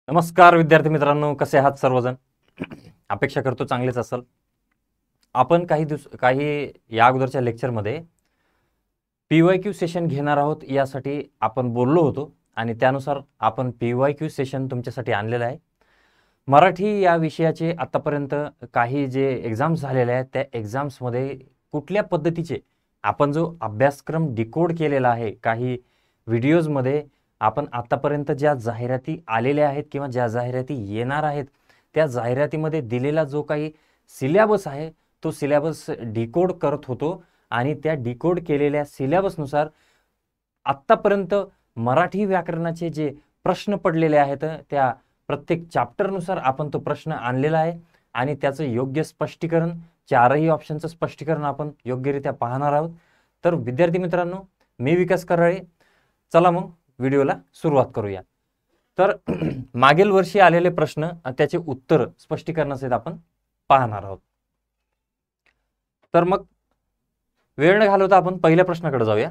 नमस्कार विद्यार्थी मित्रांनो, कसे आहात सर्वजण? अपेक्षा करतो चांगलेच असेल. आपण काही या अगोदरच्या लेक्चरमध्ये PYQ सेशन घेणार आहोत यासाठी आपण बोललो होतो आणि त्यानुसार आपण PYQ सेशन तुमच्यासाठी आणलेलं आहे. मराठी या विषयाचे आतापर्यंत काही जे एक्झाम्स झालेले आहेत त्या एक्झाम्समध्ये कुठल्या पद्धतीचे आपण जो अभ्यासक्रम डिकोड केलेला आहे, काही व्हिडिओजमध्ये आपण आतापर्यंत ज्या जाहिराती आलेल्या आहेत किंवा ज्या जाहिराती येणार आहेत त्या जाहिरातीमध्ये दिलेला जो काही सिलेबस आहे तो सिलेबस डिकोड करत होतो आणि त्या डिकोड केलेल्या सिलेबसनुसार आत्तापर्यंत मराठी व्याकरणाचे जे प्रश्न पडलेले आहेत त्या प्रत्येक चॅप्टरनुसार आपण तो प्रश्न आणलेला आहे आणि त्याचं योग्य स्पष्टीकरण, चारही ऑप्शनचं स्पष्टीकरण आपण योग्यरित्या पाहणार आहोत. तर विद्यार्थी मित्रांनो, मी विकास कराळे. चला मग व्हिडिओला सुरुवात करूया. तर मागील वर्षी आलेले प्रश्न त्याचे उत्तर स्पष्टीकरणासहित आपण पाहणार आहोत. तर मग वेळ न घालवता आपण पहिल्या प्रश्नाकडे जाऊया.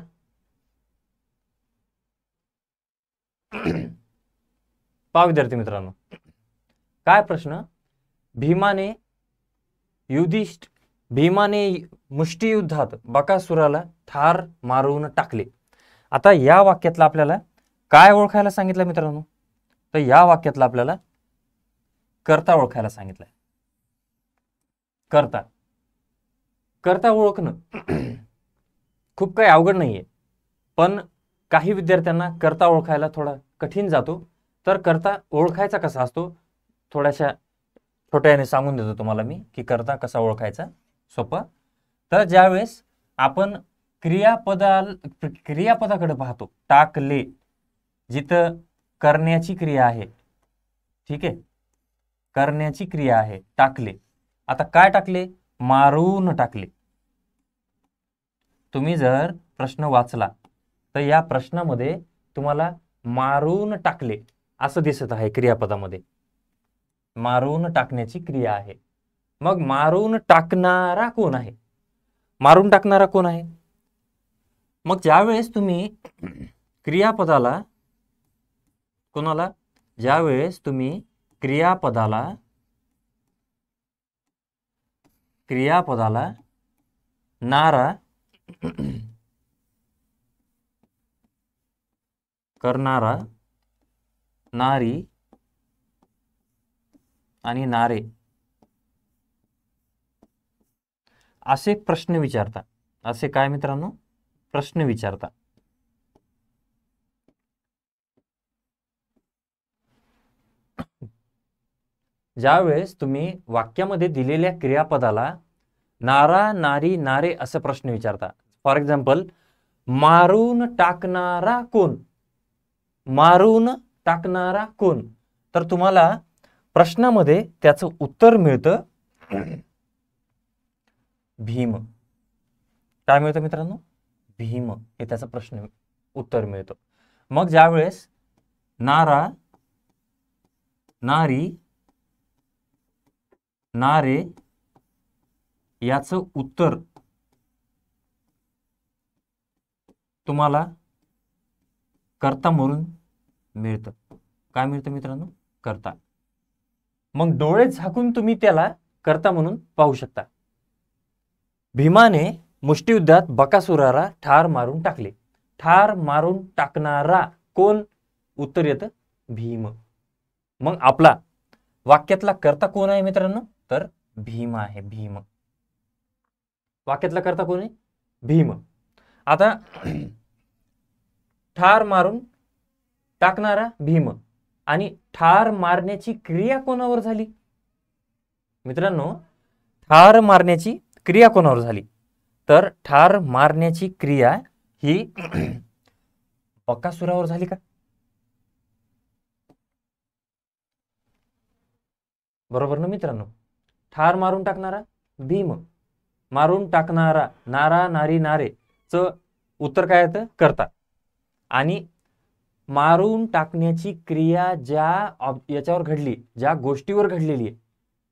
पहा विद्यार्थी मित्रांनो, काय प्रश्न? भीमाने मुष्टियुद्धात बकासुराला ठार मारून टाकले. आता या वाक्यातला आपल्याला काय ओळखायला सांगितलं मित्रांनो? तर या वाक्यातला आपल्याला कर्ता ओळखायला सांगितलंय. कर्ता ओळखणं खूप काही अवघड नाहीये, पण काही विद्यार्थ्यांना कर्ता ओळखायला थोडा कठीण जातो. तर कर्ता ओळखायचा कसा असतो थोड्याशा छोट्याने सांगून देतो तुम्हाला मी की कर्ता कसा ओळखायचा सोपं. तर ज्यावेळेस आपण क्रियापदाकडे पाहतो, टाकले, जिथं करण्याची क्रिया आहे, ठीक आहे, करण्याची क्रिया आहे, टाकले. आता काय टाकले? मारून टाकले. तुम्ही जर प्रश्न वाचला तर या प्रश्नामध्ये तुम्हाला मारून टाकले असं दिसत आहे. क्रियापदामध्ये मारून टाकण्याची क्रिया आहे. मग मारून टाकणारा कोण आहे? मारून टाकणारा कोण आहे? मग ज्यावेळेस तुम्ही क्रियापदाला नारा, करणारा, नारी आणि नारे असे प्रश्न विचारता. असे काय मित्रांनो? प्रश्न विचारता. ज्यावेळेस तुम्ही वाक्यामध्ये दिलेल्या क्रियापदाला नारा, नारी, नारे असं प्रश्न विचारता. फॉर एक्झाम्पल, मारून टाकणारा कोण? मारून टाकणारा कोण? तर तुम्हाला प्रश्नामध्ये त्याचं उत्तर मिळतं भीम. काय मिळतं मित्रांनो? भीम हे त्याचं प्रश्न उत्तर मिळतं. मग ज्यावेळेस नारा, नारी, नारे याचं उत्तर तुम्हाला कर्ता म्हणून मिळतं. काय मिळतं मित्रांनो? कर्ता. मग डोळे झाकून तुम्ही त्याला कर्ता म्हणून पाहू शकता. भीमाने मुष्टियुद्धात बकासुराला ठार मारून टाकले. ठार मारून टाकणारा कोण? उत्तर येतं भीम. मग आपला वाक्यातला कर्ता कोण आहे मित्रांनो? तर भीम आहे. भीम वाक्यातला कर्ता कोण आहे? भीम. आता ठार मारून टाकणारा भीम आणि ठार मारण्याची क्रिया कोणावर झाली मित्रांनो? ठार मारण्याची क्रिया कोणावर झाली? तर ठार मारण्याची क्रिया ही बकासुरावर झाली का? बरोबर ना मित्रांनो? ठार मारून टाकणारा भीम, मारून टाकणारा नारा, नारी, नारे च उत्तर काय येतं? कर्ता. आणि मारून टाकण्याची क्रिया ज्या याच्यावर घडली, ज्या गोष्टीवर घडलेली आहे,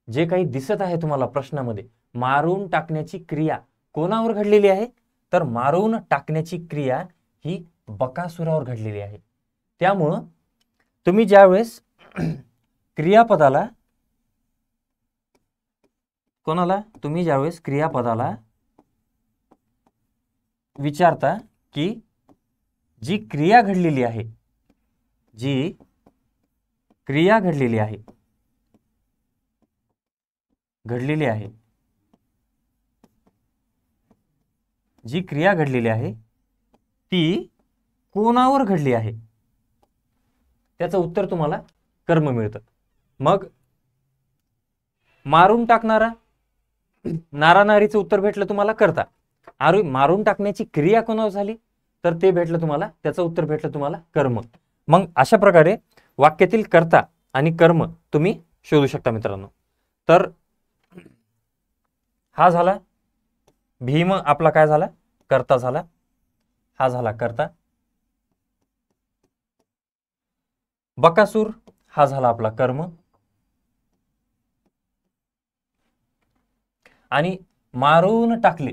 जे काही दिसत आहे तुम्हाला प्रश्नामध्ये, मारून टाकण्याची क्रिया कोणावर घडलेली आहे? तर मारून टाकण्याची क्रिया ही बकासुरावर घडलेली आहे. त्यामुळं तुम्ही ज्यावेळेस क्रियापदाला, कोणाला, तुम्ही ज्यावेळेस क्रियापदाला विचारता की जी क्रिया घडलेली आहे, जी क्रिया घडलेली आहे, जी क्रिया घडलेली आहे ती कोणावर घडली आहे, त्याचं उत्तर तुम्हाला कर्म मिळतं. मग मारून टाकणारा, नारानारीचं उत्तर भेटलं तुम्हाला कर्ता. मारून टाकण्याची क्रिया कोणावर झाली तर ते भेटलं तुम्हाला, त्याचं उत्तर भेटलं तुम्हाला कर्म. मग अशा प्रकारे वाक्यातील कर्ता आणि कर्म तुम्ही शोधू शकता मित्रांनो. तर हा झाला भीम, आपला काय झाला, कर्ता झाला. हा झाला कर्ता. बकासूर हा झाला आपला कर्म. आणि मारून टाकले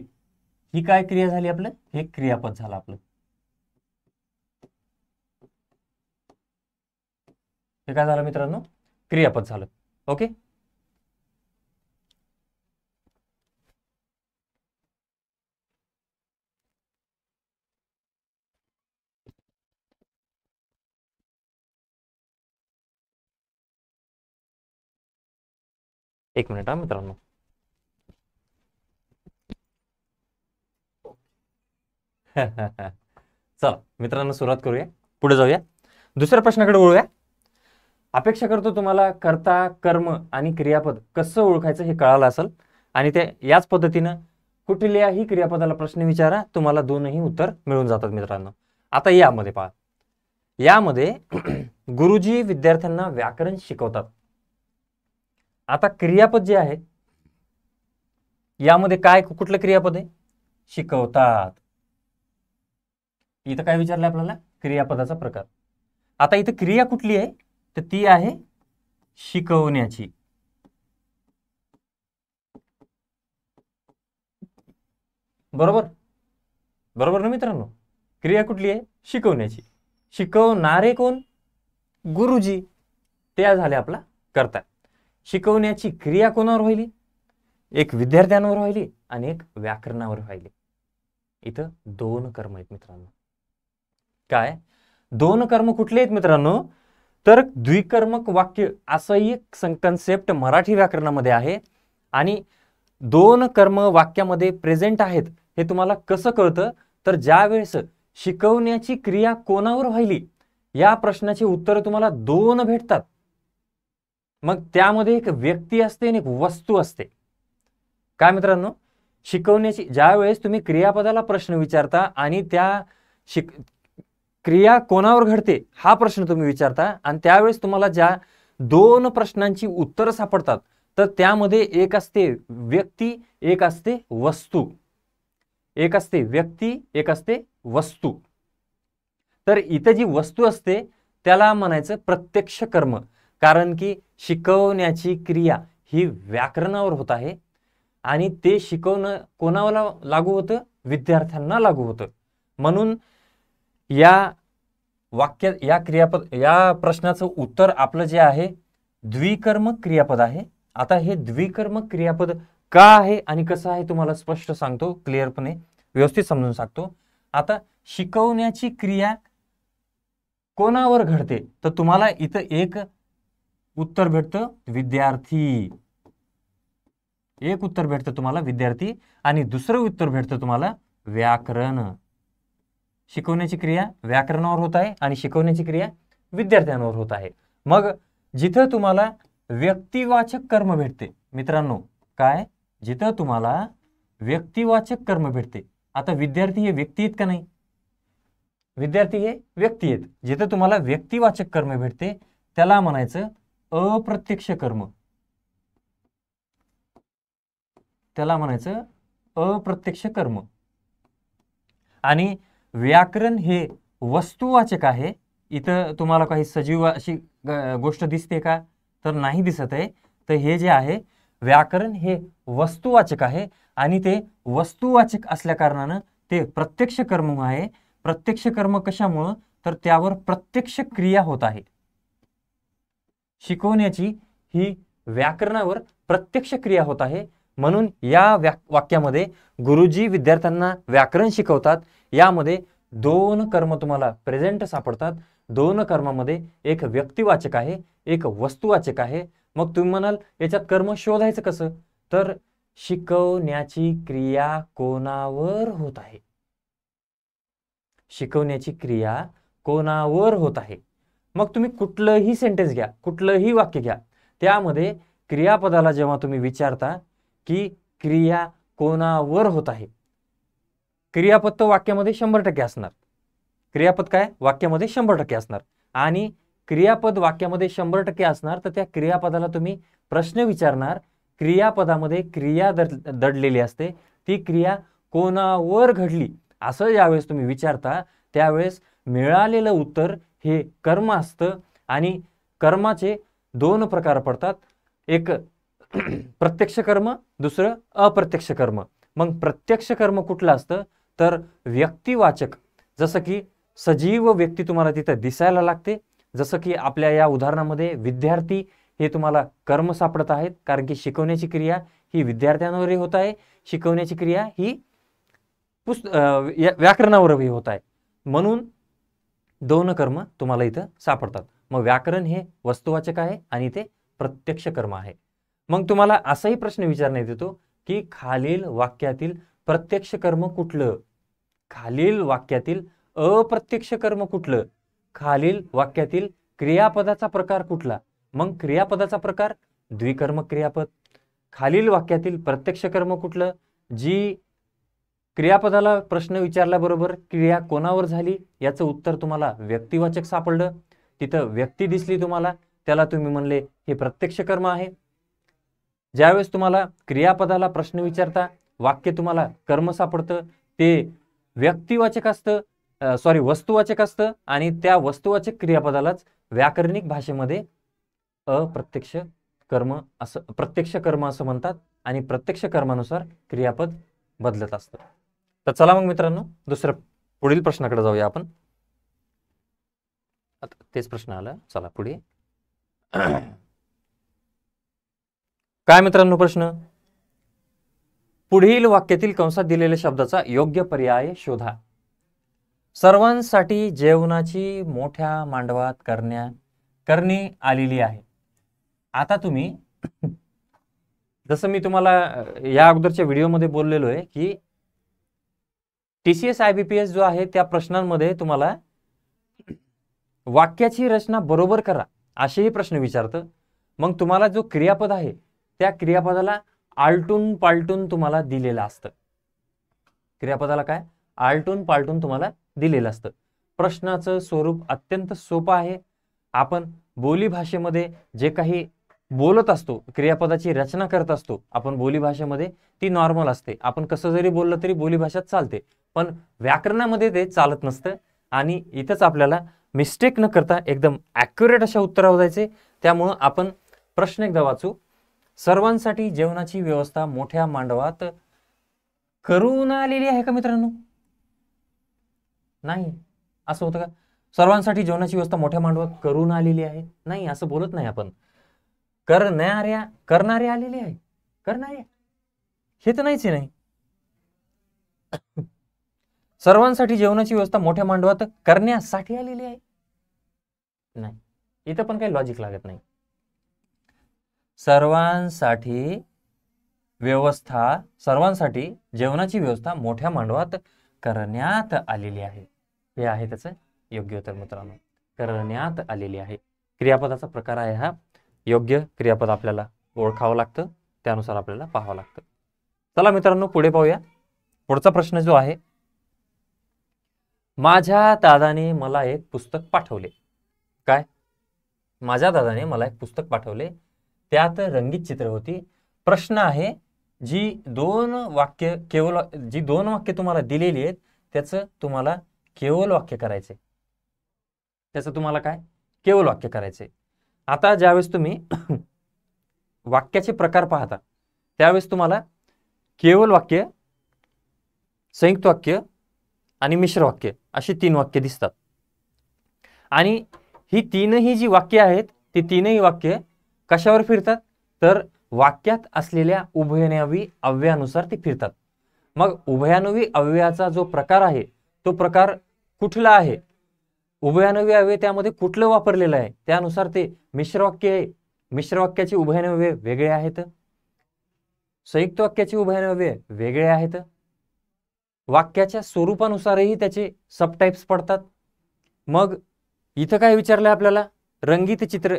ही काय क्रिया झाली, आपलं हे क्रियापद झालं आपलं. हे काय झालं मित्रांनो, क्रियापद झालं. ओके. एक मिनिट हा मित्रांनो. चला मित्रांनो, सुरुवात करूया, पुढे जाऊया, दुसऱ्या प्रश्नाकडे वळूया. अपेक्षा करतो तुम्हाला कर्ता, कर्म आणि क्रियापद कसं ओळखायचं हे कळालं असेल. आणि ते याच पद्धतीनं कुठल्याही क्रियापदाला प्रश्न विचारा, तुम्हाला दोनही उत्तर मिळून जातात मित्रांनो. आता यामध्ये पहा, यामध्ये गुरुजी विद्यार्थ्यांना व्याकरण शिकवतात. आता क्रियापद जे आहे यामध्ये काय, कुठलं क्रियापद आहे, शिकवतात. इथं काय विचारलं आपल्याला, क्रियापदाचा प्रकार. आता इथं क्रिया कुठली आहे तर ती आहे शिकवण्याची. बरोबर, बरोबर ना मित्रांनो. क्रिया कुठली आहे, शिकवण्याची. शिकवणारे कोण, गुरुजी, त्या झाले आपला कर्ता. शिकवण्याची क्रिया कोणावर व्हायली, एक विद्यार्थ्यांवर व्हायली आणि एक व्याकरणावर व्हायली. इथं दोन कर्म आहेत मित्रांनो. काय दोन कर्म कुठले आहेत मित्रांनो, तर द्विकर्मक वाक्य असं एक कन्सेप्ट मराठी व्याकरणामध्ये आहे. आणि दोन कर्म वाक्यामध्ये प्रेझेंट आहेत हे तुम्हाला कसं कळतं, तर ज्या वेळेस शिकवण्याची क्रिया कोणावर व्हायली या प्रश्नाची उत्तर तुम्हाला दोन भेटतात. मग त्यामध्ये एक व्यक्ती असते आणि एक वस्तू असते. काय मित्रांनो, शिकवण्याची ज्या वेळेस तुम्ही क्रियापदाला प्रश्न विचारता आणि त्या क्रिया कोणावर घडते हा प्रश्न तुम्ही विचारता, आणि त्यावेळेस तुम्हाला ज्या दोन प्रश्नांची उत्तर सापडतात तर त्यामध्ये एक असते व्यक्ती, एक असते वस्तू. एक असते व्यक्ती, एक असते वस्तू. तर इथे जी वस्तू असते त्याला म्हणायचं प्रत्यक्ष कर्म, कारण की शिकवण्याची क्रिया ही व्याकरणावर होत आहे आणि ते शिकवणं कोणाला लागू होतं, विद्यार्थ्यांना लागू होतं. म्हणून या वाक्यात या प्रश्नाचं उत्तर आपलं जे आहे द्विकर्मक क्रियापद आहे. आता हे द्विकर्मक क्रियापद का आहे आणि कसं आहे तुम्हाला स्पष्ट सांगतो, क्लिअरपणे व्यवस्थित समजून सांगतो. आता शिकवण्याची क्रिया कोणावर घडते तर तुम्हाला इथं एक उत्तर भेटतं विद्यार्थी, एक उत्तर भेटतं तुम्हाला विद्यार्थी, आणि दुसरं उत्तर भेटतं तुम्हाला व्याकरण. शिकवण्याची क्रिया व्याकरणावर होत आहे आणि शिकवण्याची क्रिया विद्यार्थ्यांवर होत आहे. मग जिथं तुम्हाला व्यक्तिवाचक कर्म भेटते मित्रांनो, काय, जिथं तुम्हाला व्यक्तिवाचक कर्म भेटते. आता विद्यार्थी हे व्यक्ती आहेत का नाही, विद्यार्थी हे व्यक्ती आहेत. जिथं तुम्हाला व्यक्तिवाचक कर्म भेटते त्याला म्हणायचं अप्रत्यक्ष कर्म, त्याला म्हणायचं अप्रत्यक्ष कर्म. आणि व्याकरण हे वस्तुवाचक आहे. इथं तुम्हाला काही सजीव अशी गोष्ट दिसते का तर नाही दिसत आहे. तर हे जे आहे व्याकरण हे वस्तुवाचक आहे आणि ते वस्तुवाचक असल्या कारणानं ते प्रत्यक्ष कर्म आहे. प्रत्यक्ष कर्म कशामुळं तर त्यावर प्रत्यक्ष क्रिया होत आहे. शिकवण्याची ही व्याकरणावर प्रत्यक्ष क्रिया होत आहे. म्हणून या वाक्यामध्ये गुरुजी विद्यार्थ्यांना व्याकरण शिकवतात. यामध्ये दोन कर्म तुम्हाला प्रेझेंट सापडतात. दोन कर्मामध्ये एक व्यक्तिवाचक आहे, एक वस्तुवाचक आहे. मग तुम्ही म्हणाल याच्यात कर्म शोधायचं कसं? तर शिकवण्याची क्रिया कोणावर होत आहे? शिकवण्याची क्रिया कोणावर होत आहे? मग तुम्ही कुठलंही सेंटेन्स घ्या, कुठलंही वाक्य घ्या, त्यामध्ये क्रियापदाला जेव्हा तुम्ही विचारता की क्रिया कोणावर होत आहे, क्रियापद तर वाक्यामध्ये 100% असणार. क्रियापद काय वाक्यामध्ये 100% असणार. आणि क्रियापद वाक्यामध्ये 100% असणार तर त्या क्रियापदाला तुम्ही प्रश्न विचारणार. क्रियापदामध्ये क्रिया दडलेली असते. ती क्रिया कोणावर घडली असं ज्यावेळेस तुम्ही विचारता त्यावेळेस मिळालेलं उत्तर हे कर्म असतं. आणि कर्माचे दोन प्रकार पडतात. एक प्रत्यक्ष कर्म, दुसरं अप्रत्यक्ष कर्म. मग प्रत्यक्ष कर्म कुठलं असतं? तर व्यक्तिवाचक. जसं की सजीव व्यक्ती तुम्हाला तिथं दिसायला लागते. जसं की आपल्या या उदाहरणामध्ये विद्यार्थी हे तुम्हाला कर्म सापडत आहेत, कारण की शिकवण्याची क्रिया ही विद्यार्थ्यांवरही होत आहे. शिकवण्याची क्रिया ही व्याकरणावरही होत आहे. म्हणून दोन कर्म तुम्हाला इथं सापडतात. मग व्याकरण हे वस्तुवाचक आहे आणि ते प्रत्यक्ष कर्म आहे. मग तुम्हाला असाही प्रश्न विचारण्यात येतो की खालील वाक्यातील प्रत्यक्ष कर्म कुठलं? खालील वाक्यातील अप्रत्यक्ष कर्म कुठलं? खालील वाक्यातील क्रियापदाचा प्रकार कुठला? मग क्रियापदाचा प्रकार द्विकर्मक क्रियापद. खालील वाक्यातील प्रत्यक्ष कर्म कुठलं? जी क्रियापदाला प्रश्न विचारल्याबरोबर क्रिया कोणावर झाली याचं उत्तर तुम्हाला व्यक्तिवाचक सापडलं. तिथं व्यक्ती दिसली तुम्हाला, त्याला तुम्ही म्हणले हे प्रत्यक्ष कर्म आहे. ज्यावेळेस तुम्हाला क्रियापदाला प्रश्न विचारता वाक्य तुम्हाला कर्म सापडतं, ते व्यक्तिवाचक असतं, वस्तुवाचक असतं. आणि त्या वस्तुवाचक क्रियापदालाच व्याकरणिक भाषेमध्ये अप्रत्यक्ष कर्म असं, प्रत्यक्ष कर्म असं म्हणतात. आणि प्रत्यक्ष कर्मानुसार क्रियापद बदलत असतं. तर चला मग मित्रांनो दुसऱ्या पुढील प्रश्नाकडे जाऊया आपण. आता तेच प्रश्न आला, चला पुढे. काय मित्रांनो प्रश्न? पुढील वाक्यातील कंसात दिलेल्या शब्दाचा योग्य पर्याय शोधा. सर्वांसाठी जेवणाची मोठ्या मांडवात करणे आलेली आहे. आता तुम्ही जसं मी तुम्हाला या अगोदरच्या व्हिडिओमध्ये बोललेलो आहे की TCS IBPS जो आहे त्या प्रश्नांमध्ये तुम्हाला वाक्याची रचना बरोबर करा असेही प्रश्न विचारतं. मग तुम्हाला जो क्रियापद आहे त्या क्रियापदाला आलटून पालटून तुम्हाला दिलेलं असतं. क्रियापदाला काय आलटून पालटून तुम्हाला दिलेलं असतं. प्रश्नाचं स्वरूप अत्यंत सोपं आहे. आपण बोली भाषेमध्ये जे काही बोलत असतो, क्रियापदाची रचना करत असतो आपण बोली भाषेमध्ये, ती नॉर्मल असते. आपण कसं जरी बोललं तरी बोली भाषेत चालते. पण व्याकरणामध्ये ते चालत नसतं. आणि इथंच आपल्याला मिस्टेक न करता एकदम ॲक्युरेट अशा उत्तरावर जायचे. त्यामुळं आपण प्रश्न एकदा वाचू. सर्वांसाठी जेवणाची व्यवस्था मोठ्या मांडवात करून आलेली आहे का मित्रांनो? नाही. असं होतं का? सर्वांसाठी जेवणाची व्यवस्था मोठ्या मांडवात करून आलेली आहे? नाही, असं बोलत नाही आपण. करणारे आलेले आहे. करणारे हे तर नाहीच नाही. सर्वांसाठी जेवणाची व्यवस्था मोठ्या मांडवात करण्यासाठी आलेली आहे? नाही, इथं पण काही लॉजिक लागत नाही. सर्वांसाठी जेवणाची व्यवस्था मोठ्या मांडवात करण्यात आलेली आहे. हे आहे त्याचं योग्य उत्तर मित्रांनो. करण्यात आलेली आहे. क्रियापदाचा प्रकार आहे हा. योग्य क्रियापद आपल्याला ओळखावं लागतं, त्यानुसार आपल्याला पाहावं लागतं. चला मित्रांनो पुढे पाहूया. पुढचा प्रश्न जो आहे, माझ्या दादाने मला एक पुस्तक पाठवले. काय? माझ्या दादाने मला एक पुस्तक पाठवले, त्यात रंगीत चित्र होती. प्रश्न आहे जी दोन वाक्य तुम्हाला दिलेली आहेत त्याचं तुम्हाला केवल वाक्य करायचे. केवल वाक्य करायचे. आता ज्यावेळेस तुम्ही वाक्याचे प्रकार पाहता त्यावेळेस तुम्हाला केवल वाक्य, संयुक्त वाक्य आणि मिश्र वाक्य अशी 3 वाक्य दिसतात. आणि ही तीनही जी वाक्य आहेत ती तीनही वाक्य कशावर फिरतात, तर वाक्यात असलेल्या उभयनामी अव्ययानुसार ती फिरतात. मग उभयान्वयी अव्ययाचा जो प्रकार आहे तो प्रकार कुठला आहे, उभयान्वयी अव्यय त्यामध्ये कुठलं वापरलेलं आहे, त्यानुसार ते मिश्र वाक्य आहे. मिश्र वाक्याची उभयान्वयी वेगळे आहेत, संयुक्त वाक्याची उभयान्वयी वेगळे आहेत, वाक्याच्या स्वरूपानुसारही त्याचे सबटाइप्स पडतात. मग इथं काय विचारलंय आपल्याला, रंगीत चित्र.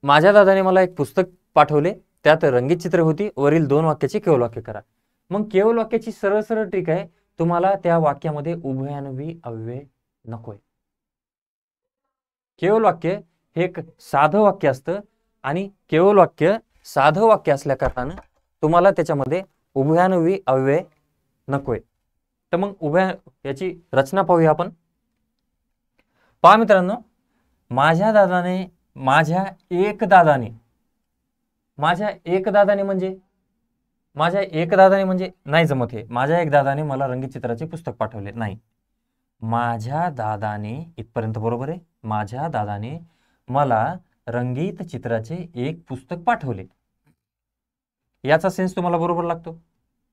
माझ्या दादाने मला एक पुस्तक पाठवले, त्यात रंगीत चित्र होती, वरील 2 वाक्याची केवल वाक्य करा. मग केवल वाक्याची सरळ सरळ ट्रिक आहे, तुम्हाला त्या वाक्यामध्ये उभयान्वयी अव्यय नकोय. केवल वाक्य हे एक साधं वाक्य असतं आणि केवल वाक्य साधं वाक्य असल्या कारणानं तुम्हाला त्याच्यामध्ये उभयान्वयी अव्यय नकोय. तर मग याची रचना पाहूया आपण. पहा मित्रांनो, माझ्या दादाने, माझ्या एक दादाने, माझ्या एक दादाने म्हणजे नाही जमत हे. माझ्या एक दादाने मला रंगीत चित्राचे पुस्तक पाठवले, नाही. माझ्या दादाने इथपर्यंत बरोबर आहे. माझ्या दादाने मला रंगीत चित्राचे एक पुस्तक पाठवले, याचा सेन्स तुम्हाला बरोबर लागतो,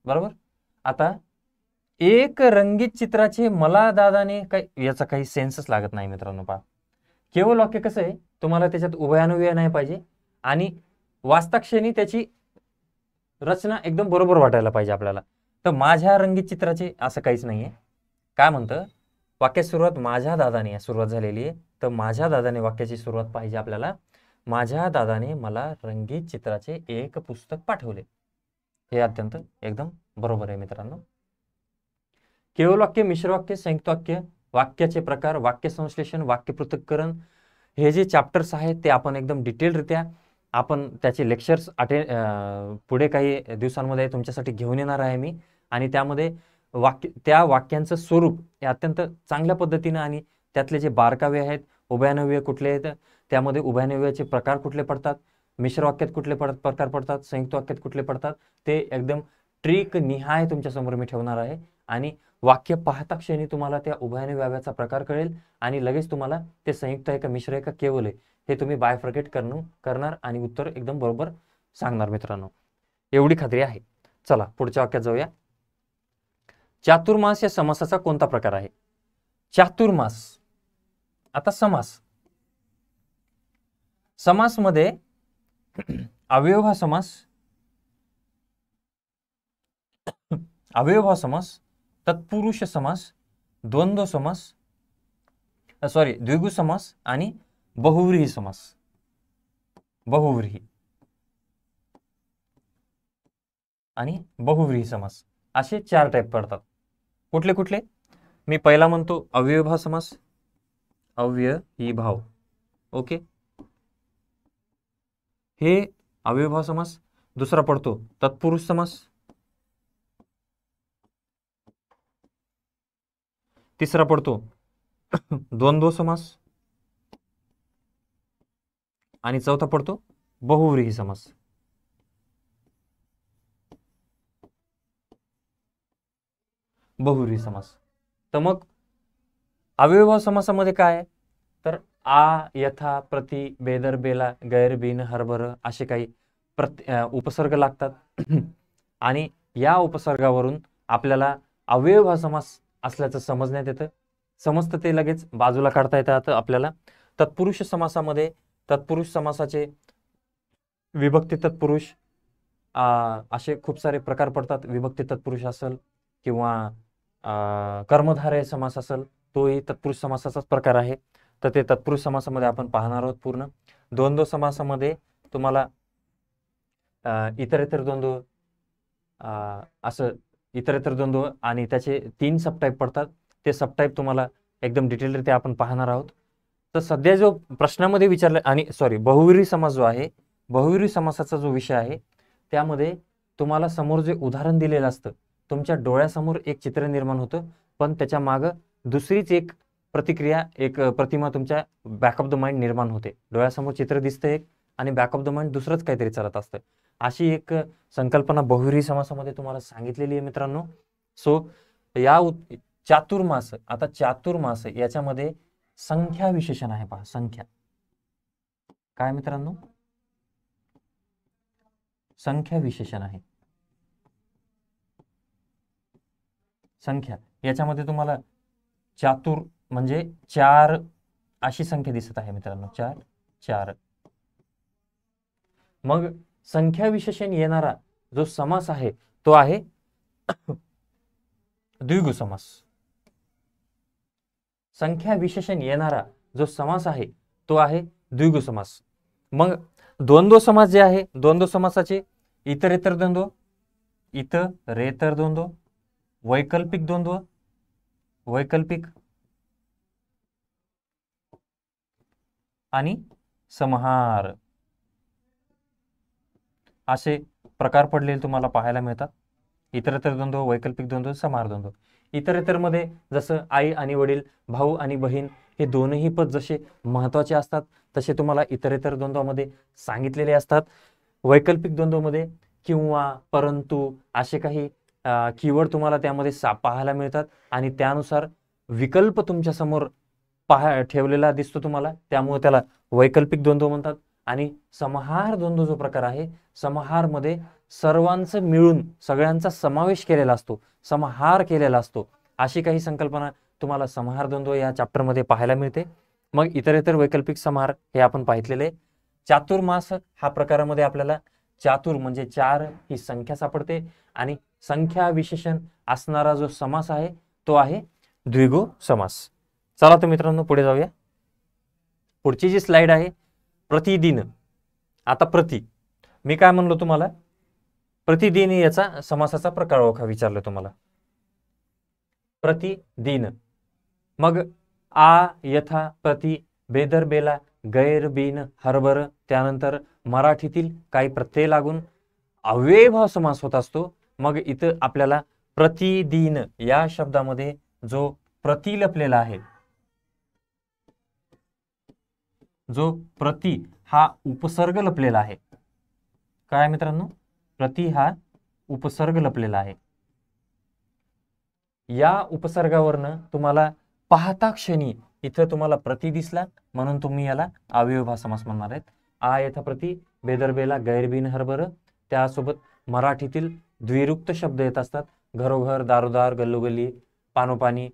बरोबर. आता एक रंगीत चित्राचे मला दादाने, काही याचा काही सेन्सच लागत नाही मित्रांनो. पहा, केवल वाक्य कसं आहे, तुम्हाला त्याच्यात उभयान्वयी नाही पाहिजे आणि वाचताक्षणी त्याची रचना एकदम बरोबर वाटायला पाहिजे आपल्याला. तर माझ्या रंगीत चित्राचे असं काहीच नाहीये. काय म्हणतं, वाक्यात सुरुवात माझ्या दादाने सुरुवात झालेली आहे, तर माझ्या दादाने वाक्याची सुरुवात पाहिजे आपल्याला. माझ्या दादाने मला रंगीत चित्राचे एक पुस्तक पाठवले, हे अत्यंत एकदम बरोबर आहे मित्रांनो. केवल वाक्य, मिश्र वाक्य, संयुक्त वाक्य, वाक्याचे प्रकार, वाक्य संश्लेषण, वाक्य पृथक्करण, हे जे चॅप्टर्स आहेत ते आपण एकदम डिटेलरित्या आपण त्याचे लेक्चर्स पुढे काही दिवसांमध्ये तुमच्यासाठी घेऊन येणार आहे मी. आणि त्यामध्ये त्या वाक्यांचं स्वरूप हे अत्यंत चांगल्या पद्धतीनं आणि त्यातले जे बारकावे आहेत, उभयान्वयी कुठले आहेत, त्यामध्ये उभयान्वयाचे प्रकार कुठले पडतात, मिश्र वाक्यात कुठले प्रकार पडतात, संयुक्त वाक्यात कुठले पडतात, ते एकदम ट्रिक निहाय तुमच्यासमोर मी ठेवणार आहे. आणि वाक्य पाहता क्षणी तुम्हाला त्या उभयान्वयाचा प्रकार कळेल आणि लगेच तुम्हाला ते संयुक्त आहे का, मिश्र आहे का, केवल आहे, हे तुम्ही बायफर्केट करणार आणि उत्तर एकदम बरोबर सांगणार मित्रांनो, एवढी खात्री आहे. चला पुढच्या वाक्यात जाऊया. चातुर्मास या समासाचा कोणता प्रकार आहे? चातुर्मास. आता समासमध्ये अवयव समास, तत्पुरुष समास, द्वंद्व समास, द्विगु समास आणि बहुव्रीही समास. बहुव्रीही समास असे 4 टाईप पडतात. कुठले कुठले? मी पहिला म्हणतो अव्ययभाव समास, अव्ययीभाव. ओके, हे अव्ययभाव समास. दुसरा पडतो तत्पुरुष समास, तिसरा पडतो द्वंद्व समास आणि चौथा पडतो बहुव्रीही समास. तर मग अव्ययभाव समासामध्ये काय आहे, तर आ, यथा, प्रति, बेदर, बेला, गैर, बिन, हरभर असे काही उपसर्ग लागतात आणि या उपसर्गावरून आपल्याला अव्ययभाव समास असल्याचं समजण्यात येतं. समजतं ते लगेच बाजूला काढता येतं आपल्याला. तत्पुरुष समासामध्ये तत्पुरुष समासाचे विभक्ती तत्पुरुष असे खूप सारे प्रकार पडतात. विभक्ती तत्पुरुष असेल किंवा कर्मधारय समास असेल, तोही तत्पुरुष समासाचाच प्रकार आहे. तर ते तत्पुरुष समासामध्ये आपण पाहणार आहोत पूर्ण. द्वंद्व समासामध्ये तुम्हाला इतरेतर द्वंद्व, असं इतरेतर द्वंद्व आणि त्याचे 3 सबटाईप पडतात. ते सबटाईप तुम्हाला एकदम डिटेलरित्या आपण पाहणार आहोत. तर सध्या जो प्रश्नामध्ये विचारला आणि बहुव्रीही समास जो आहे, बहुव्रीही समासाचा जो विषय आहे, त्यामध्ये तुम्हाला समोर जे उदाहरण दिलेलं असतं, तुमच्या डोळ्यासमोर एक चित्र निर्माण होतं, पण त्याच्या मागं दुसरीच एक प्रतिक्रिया, एक प्रतिमा तुमच्या बॅक ऑफ द माइंड निर्माण होते. डोळ्यासमोर चित्र दिसतं एक आणि बॅक ऑफ द माइंड दुसरंच काहीतरी चालत असतं. अशी एक संकल्पना बहुव्रीही समासामध्ये तुम्हाला सांगितलेली आहे मित्रांनो. सो या चातुर्मास, आता चातुर्मास याच्यामध्ये संख्या विशेषण आहे. पहा, संख्या. काय मित्रांनो? संख्या विशेषण आहे. संख्या याच्यामध्ये तुम्हाला चातुर म्हणजे 4 अशी संख्या दिसत आहे मित्रांनो, 4. मग संख्या विशेषण येणारा जो समास आहे तो आहे द्विगु समास. संख्या विशेषण येणारा जो समास आहे तो आहे द्विगु समास. मग द्वंद्व समास जे आहे, द्वंद्व समासाचे इतरेतर द्वंद्व, इतरेतर द्वंद्व, वैकल्पिक द्वंद्व, वैकल्पिक आणि समाहार असे प्रकार पडलेले तुम्हाला पाहायला मिळतात. इतरेतर द्वंद्व, वैकल्पिक द्वंद्व, समाहार द्वंद्व. इतरेतर मध्ये जसं आई आणि वडील, भाऊ आणि बहीण हे दोनही पद जसे महत्वाचे असतात तसे तुम्हाला इतरेतर द्वंद्वामध्ये सांगितलेले असतात. वैकल्पिक द्वंद्वामध्ये किंवा, परंतु असे काही कीवर्ड तुम्हाला त्यामध्ये पाहायला मिळतात आणि त्यानुसार विकल्प तुमच्या समोर ठेवलेला दिसतो तुम्हाला, त्यामुळे त्याला वैकल्पिक द्वंद्व म्हणतात. आणि समाहार द्वंद्व जो प्रकार आहे, समाहार मध्ये सर्वांचं मिळून सगळ्यांचा समावेश केलेला असतो, समाहार केलेला असतो, अशी काही संकल्पना तुम्हाला समाहार द्वंद्व या चॅप्टर मध्ये पाहायला मिळते. मग इतरेतर, वैकल्पिक, समाहार हे आपण पाहिलेले. चातुर्मास हा प्रकारामध्ये आपल्याला चातुर म्हणजे 4 ही संख्या सापडते आणि संख्या विशेषण असणारा जो समास आहे तो आहे द्विगु समास. चला तर मित्रांनो पुढे जाऊया. पुढची जी स्लाइड आहे प्रतिदिन. आता प्रति, मी काय म्हणलो तुम्हाला, प्रतिदिन याचा समासाचा प्रकार ओळखा विचारलं तुम्हाला. प्रतिदिन, मग आ, यथा, प्रति, बेदर, बेला, गैर, बिन, हरभर, त्यानंतर मराठीतील काही प्रत्यय लागून अव्ययभाव समास होत असतो. मग इथं आपल्याला प्रतिदिन या शब्दामध्ये जो प्रति लपलेला आहे, जो प्रति हा उपसर्ग लपलेला आहे. काय मित्रांनो? प्रति हा उपसर्ग लपलेला आहे. या उपसर्गावरनं तुम्हाला पाहता क्षणी इथं तुम्हाला प्रति दिसला म्हणून तुम्ही याला अव्ययभाव समास म्हणणार आहेत. आ, यथा, प्रति, बेदर, बेला, गैर, बिन, हरभर, त्यासोबत मराठीतील द्विरुक्त शब्द येत असतात. घरोघर, दारोदार, गल्लोगल्ली, पानोपानी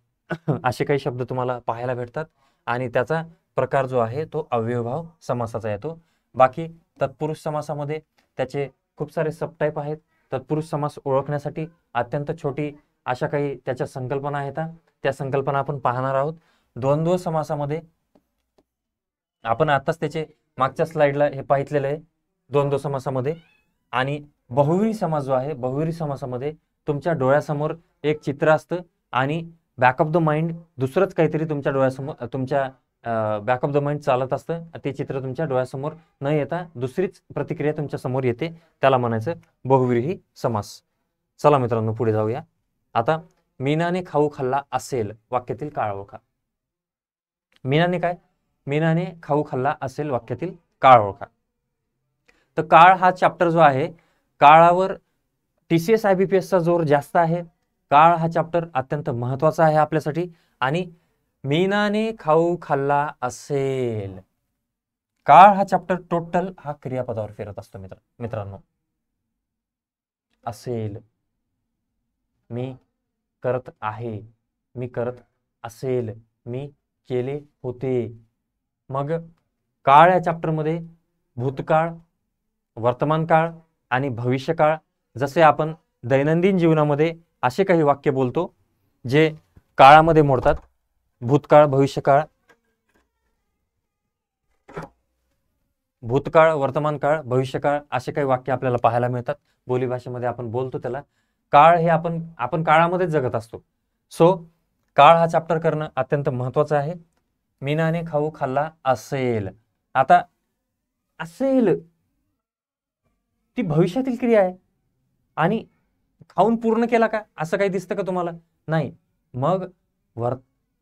असे काही शब्द तुम्हाला पाहायला भेटतात आणि त्याचा प्रकार जो आहे तो अव्ययभाव समासाचा येतो. बाकी तत्पुरुष समासामध्ये त्याचे खूप सारे सबटाईप आहेत. तत्पुरुष समास ओळखण्यासाठी अत्यंत छोटी अशा काही त्याच्या संकल्पना आहेत, त्या संकल्पना आपण पाहणार आहोत. द्वंद्व समासामध्ये आपण आताच त्याचे मागच्या स्लाइडला हे पाहितलेलं आहे द्वंद्व समासामध्ये. आणि बहुव्रीही समास जो आहे, बहुव्रीही समासामध्ये तुमच्या डोळ्यासमोर एक चित्र असतं आणि बॅक ऑफ द माइंड दुसरंच काहीतरी तुमच्या डोळ्यासमोर, तुमच्या बॅक ऑफ द माइंड चालत असतं. ते चित्र तुमच्या डोळ्यासमोर न येता दुसरीच प्रतिक्रिया तुमच्या समोर येते, त्याला म्हणायचं बहुव्रीही समास. चला मित्रांनो पुढे जाऊया. आता मीनाने खाऊ खाल्ला असेल वाक्यातील काळ ओळखा. मीनाने काय? मीनाने खाऊ खाल्ला असेल वाक्यातील काळ ओळखा. तर काळ हा चॅप्टर जो आहे, काळावर TCS IBPS चा जोर जास्त आहे. काळ हा चॅप्टर अत्यंत महत्वाचा आहे आपल्यासाठी. आणि मीनाने खाऊ खाल्ला असेल, काळ हा चॅप्टर टोटल हा क्रियापदावर फिरत असतो मित्रांनो. असेल, मी करत आहे, मी करत असेल, मी केले होते. मग काळ या चॅप्टरमध्ये भूतकाळ, वर्तमान काळ आणि भविष्यकाळ, जसे आपण दैनंदिन जीवनामध्ये असे काही वाक्य बोलतो जे काळामध्ये मोडतात. भूतकाळ, भविष्यकाळ, भूतकाळ, वर्तमान काळ, भविष्यकाळ असे काही वाक्य आपल्याला पाहायला मिळतात. बोलीभाषेमध्ये आपण बोलतो त्याला. काळ हे आपण काळामध्येच जगत असतो. सो काळ हा चॅप्टर करणं अत्यंत महत्वाचं आहे. मीनाने खाऊ खाल्ला असेल. आता असेल ती भविष्यातील क्रिया आहे आणि खाऊन पूर्ण केला का असं काही दिसतं का तुम्हाला? नाही. मग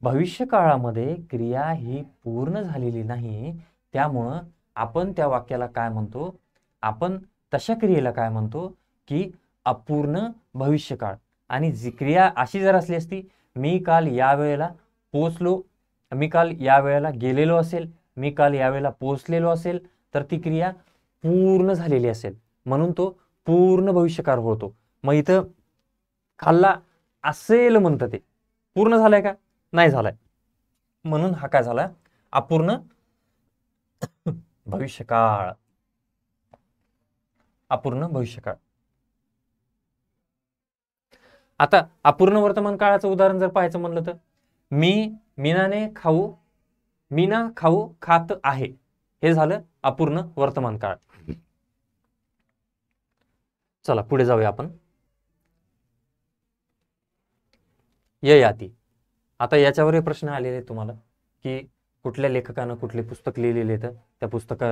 भविष्य काळामध्ये क्रिया ही पूर्ण झालेली नाही, त्यामुळं आपण त्या वाक्याला काय म्हणतो, आपण तशा क्रियेला काय म्हणतो की अपूर्ण भविष्यकाळ. आणि जी क्रिया अशी जर असली असती, मी काल या वेळेला पोचलो, मी काल या वेळेला गेलेलो असेल, मी काल या वेळेला पोचलेलो असेल, तर ती क्रिया पूर्ण झालेली असेल, म्हणून तो पूर्ण भविष्यकाळ होतो. मग इथं खाल्ला असेल म्हणतं, ते पूर्ण झालंय का? नाही झालाय, म्हणून हा काय झाला? अपूर्ण भविष्यकाळ. अपूर्ण भविष्यकाळ. आता अपूर्ण वर्तमान काळाचं उदाहरण जर पाहायचं म्हणलं तर मीना खाऊ खात आहे, हे झालं अपूर्ण वर्तमान काळ. चला पुढे जाऊया आपण. ययाती. आता याच्यावर प्रश्न आलेले तुम्हाला की कुठल्या लेखकानं कुठले पुस्तक लिहिलेले आहेत, त्या पुस्तक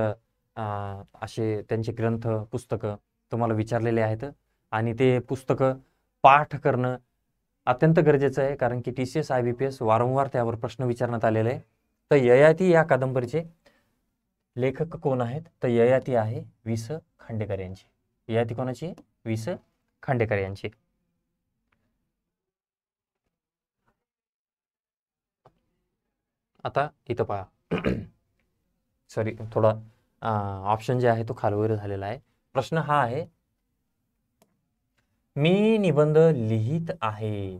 असे त्यांचे ग्रंथ पुस्तकं तुम्हाला विचारलेले आहेत, आणि ते पुस्तकं पाठ करणं अत्यंत गरजेचं आहे, कारण की TCS IBPS वारंवार त्यावर प्रश्न विचारण्यात आलेले आहे. तर ययाती या कादंबरीचे लेखक कोण आहेत? तर ययाती आहे वि.स. खांडेकर यांची. ययाती कोणाची? वि.स. खांडेकर यांची. आता इथं पहा, सॉरी थोडा ऑप्शन जे आहे तो खालवर झालेला आहे. प्रश्न हा आहे, मी निबंध लिहित आहे.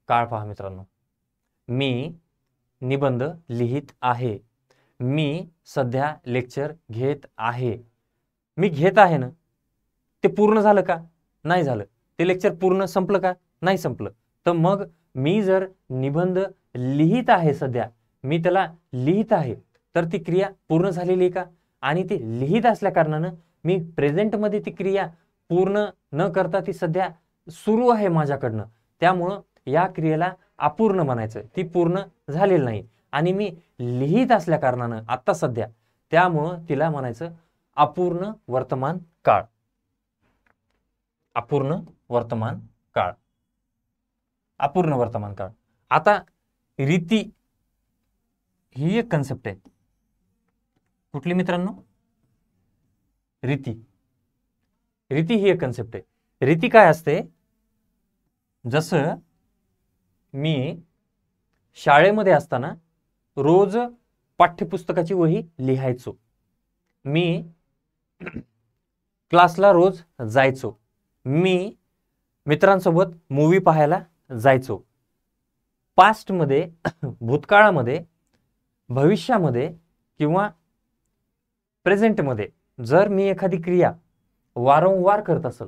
काळ पहा मित्रांनो, मी निबंध लिहित आहे. मी सध्या लेक्चर घेत आहे. मी घेत आहे ना, ते पूर्ण झालं का? नाही झालं. ते लेक्चर पूर्ण संपलं का? नाही संपलं. तर मग मी जर निबंध लिहित आहे, सध्या मी त्याला लिहित आहे, तर ती क्रिया पूर्ण झालेली आहे का? आणि ती लिहित असल्या कारणानं मी प्रेझेंटमध्ये ती क्रिया पूर्ण न करता ती सध्या सुरू आहे माझ्याकडनं, त्यामुळं या क्रियेला अपूर्ण म्हणायचं. ती पूर्ण झालेली नाही आणि मी लिहित असल्या कारणानं आत्ता सध्या, त्यामुळं तिला म्हणायचं अपूर्ण वर्तमान काळ. अपूर्ण वर्तमान काळ. अपूर्ण वर्तमान काळ. आता रीती ही एक कन्सेप्ट आहे. कुठली मित्रांनो? रीती. रीती ही एक कन्सेप्ट आहे. रीती काय असते? जसं मी शाळेमध्ये असताना रोज पाठ्यपुस्तकाची वही लिहायचो. मी क्लासला रोज जायचो. मी मित्रांसोबत मूवी पाहायला जायचो. पास्टमध्ये, भूतकाळामध्ये, भविष्यामध्ये किंवा प्रेझेंटमध्ये जर मी एखादी क्रिया वारंवार करत असेल,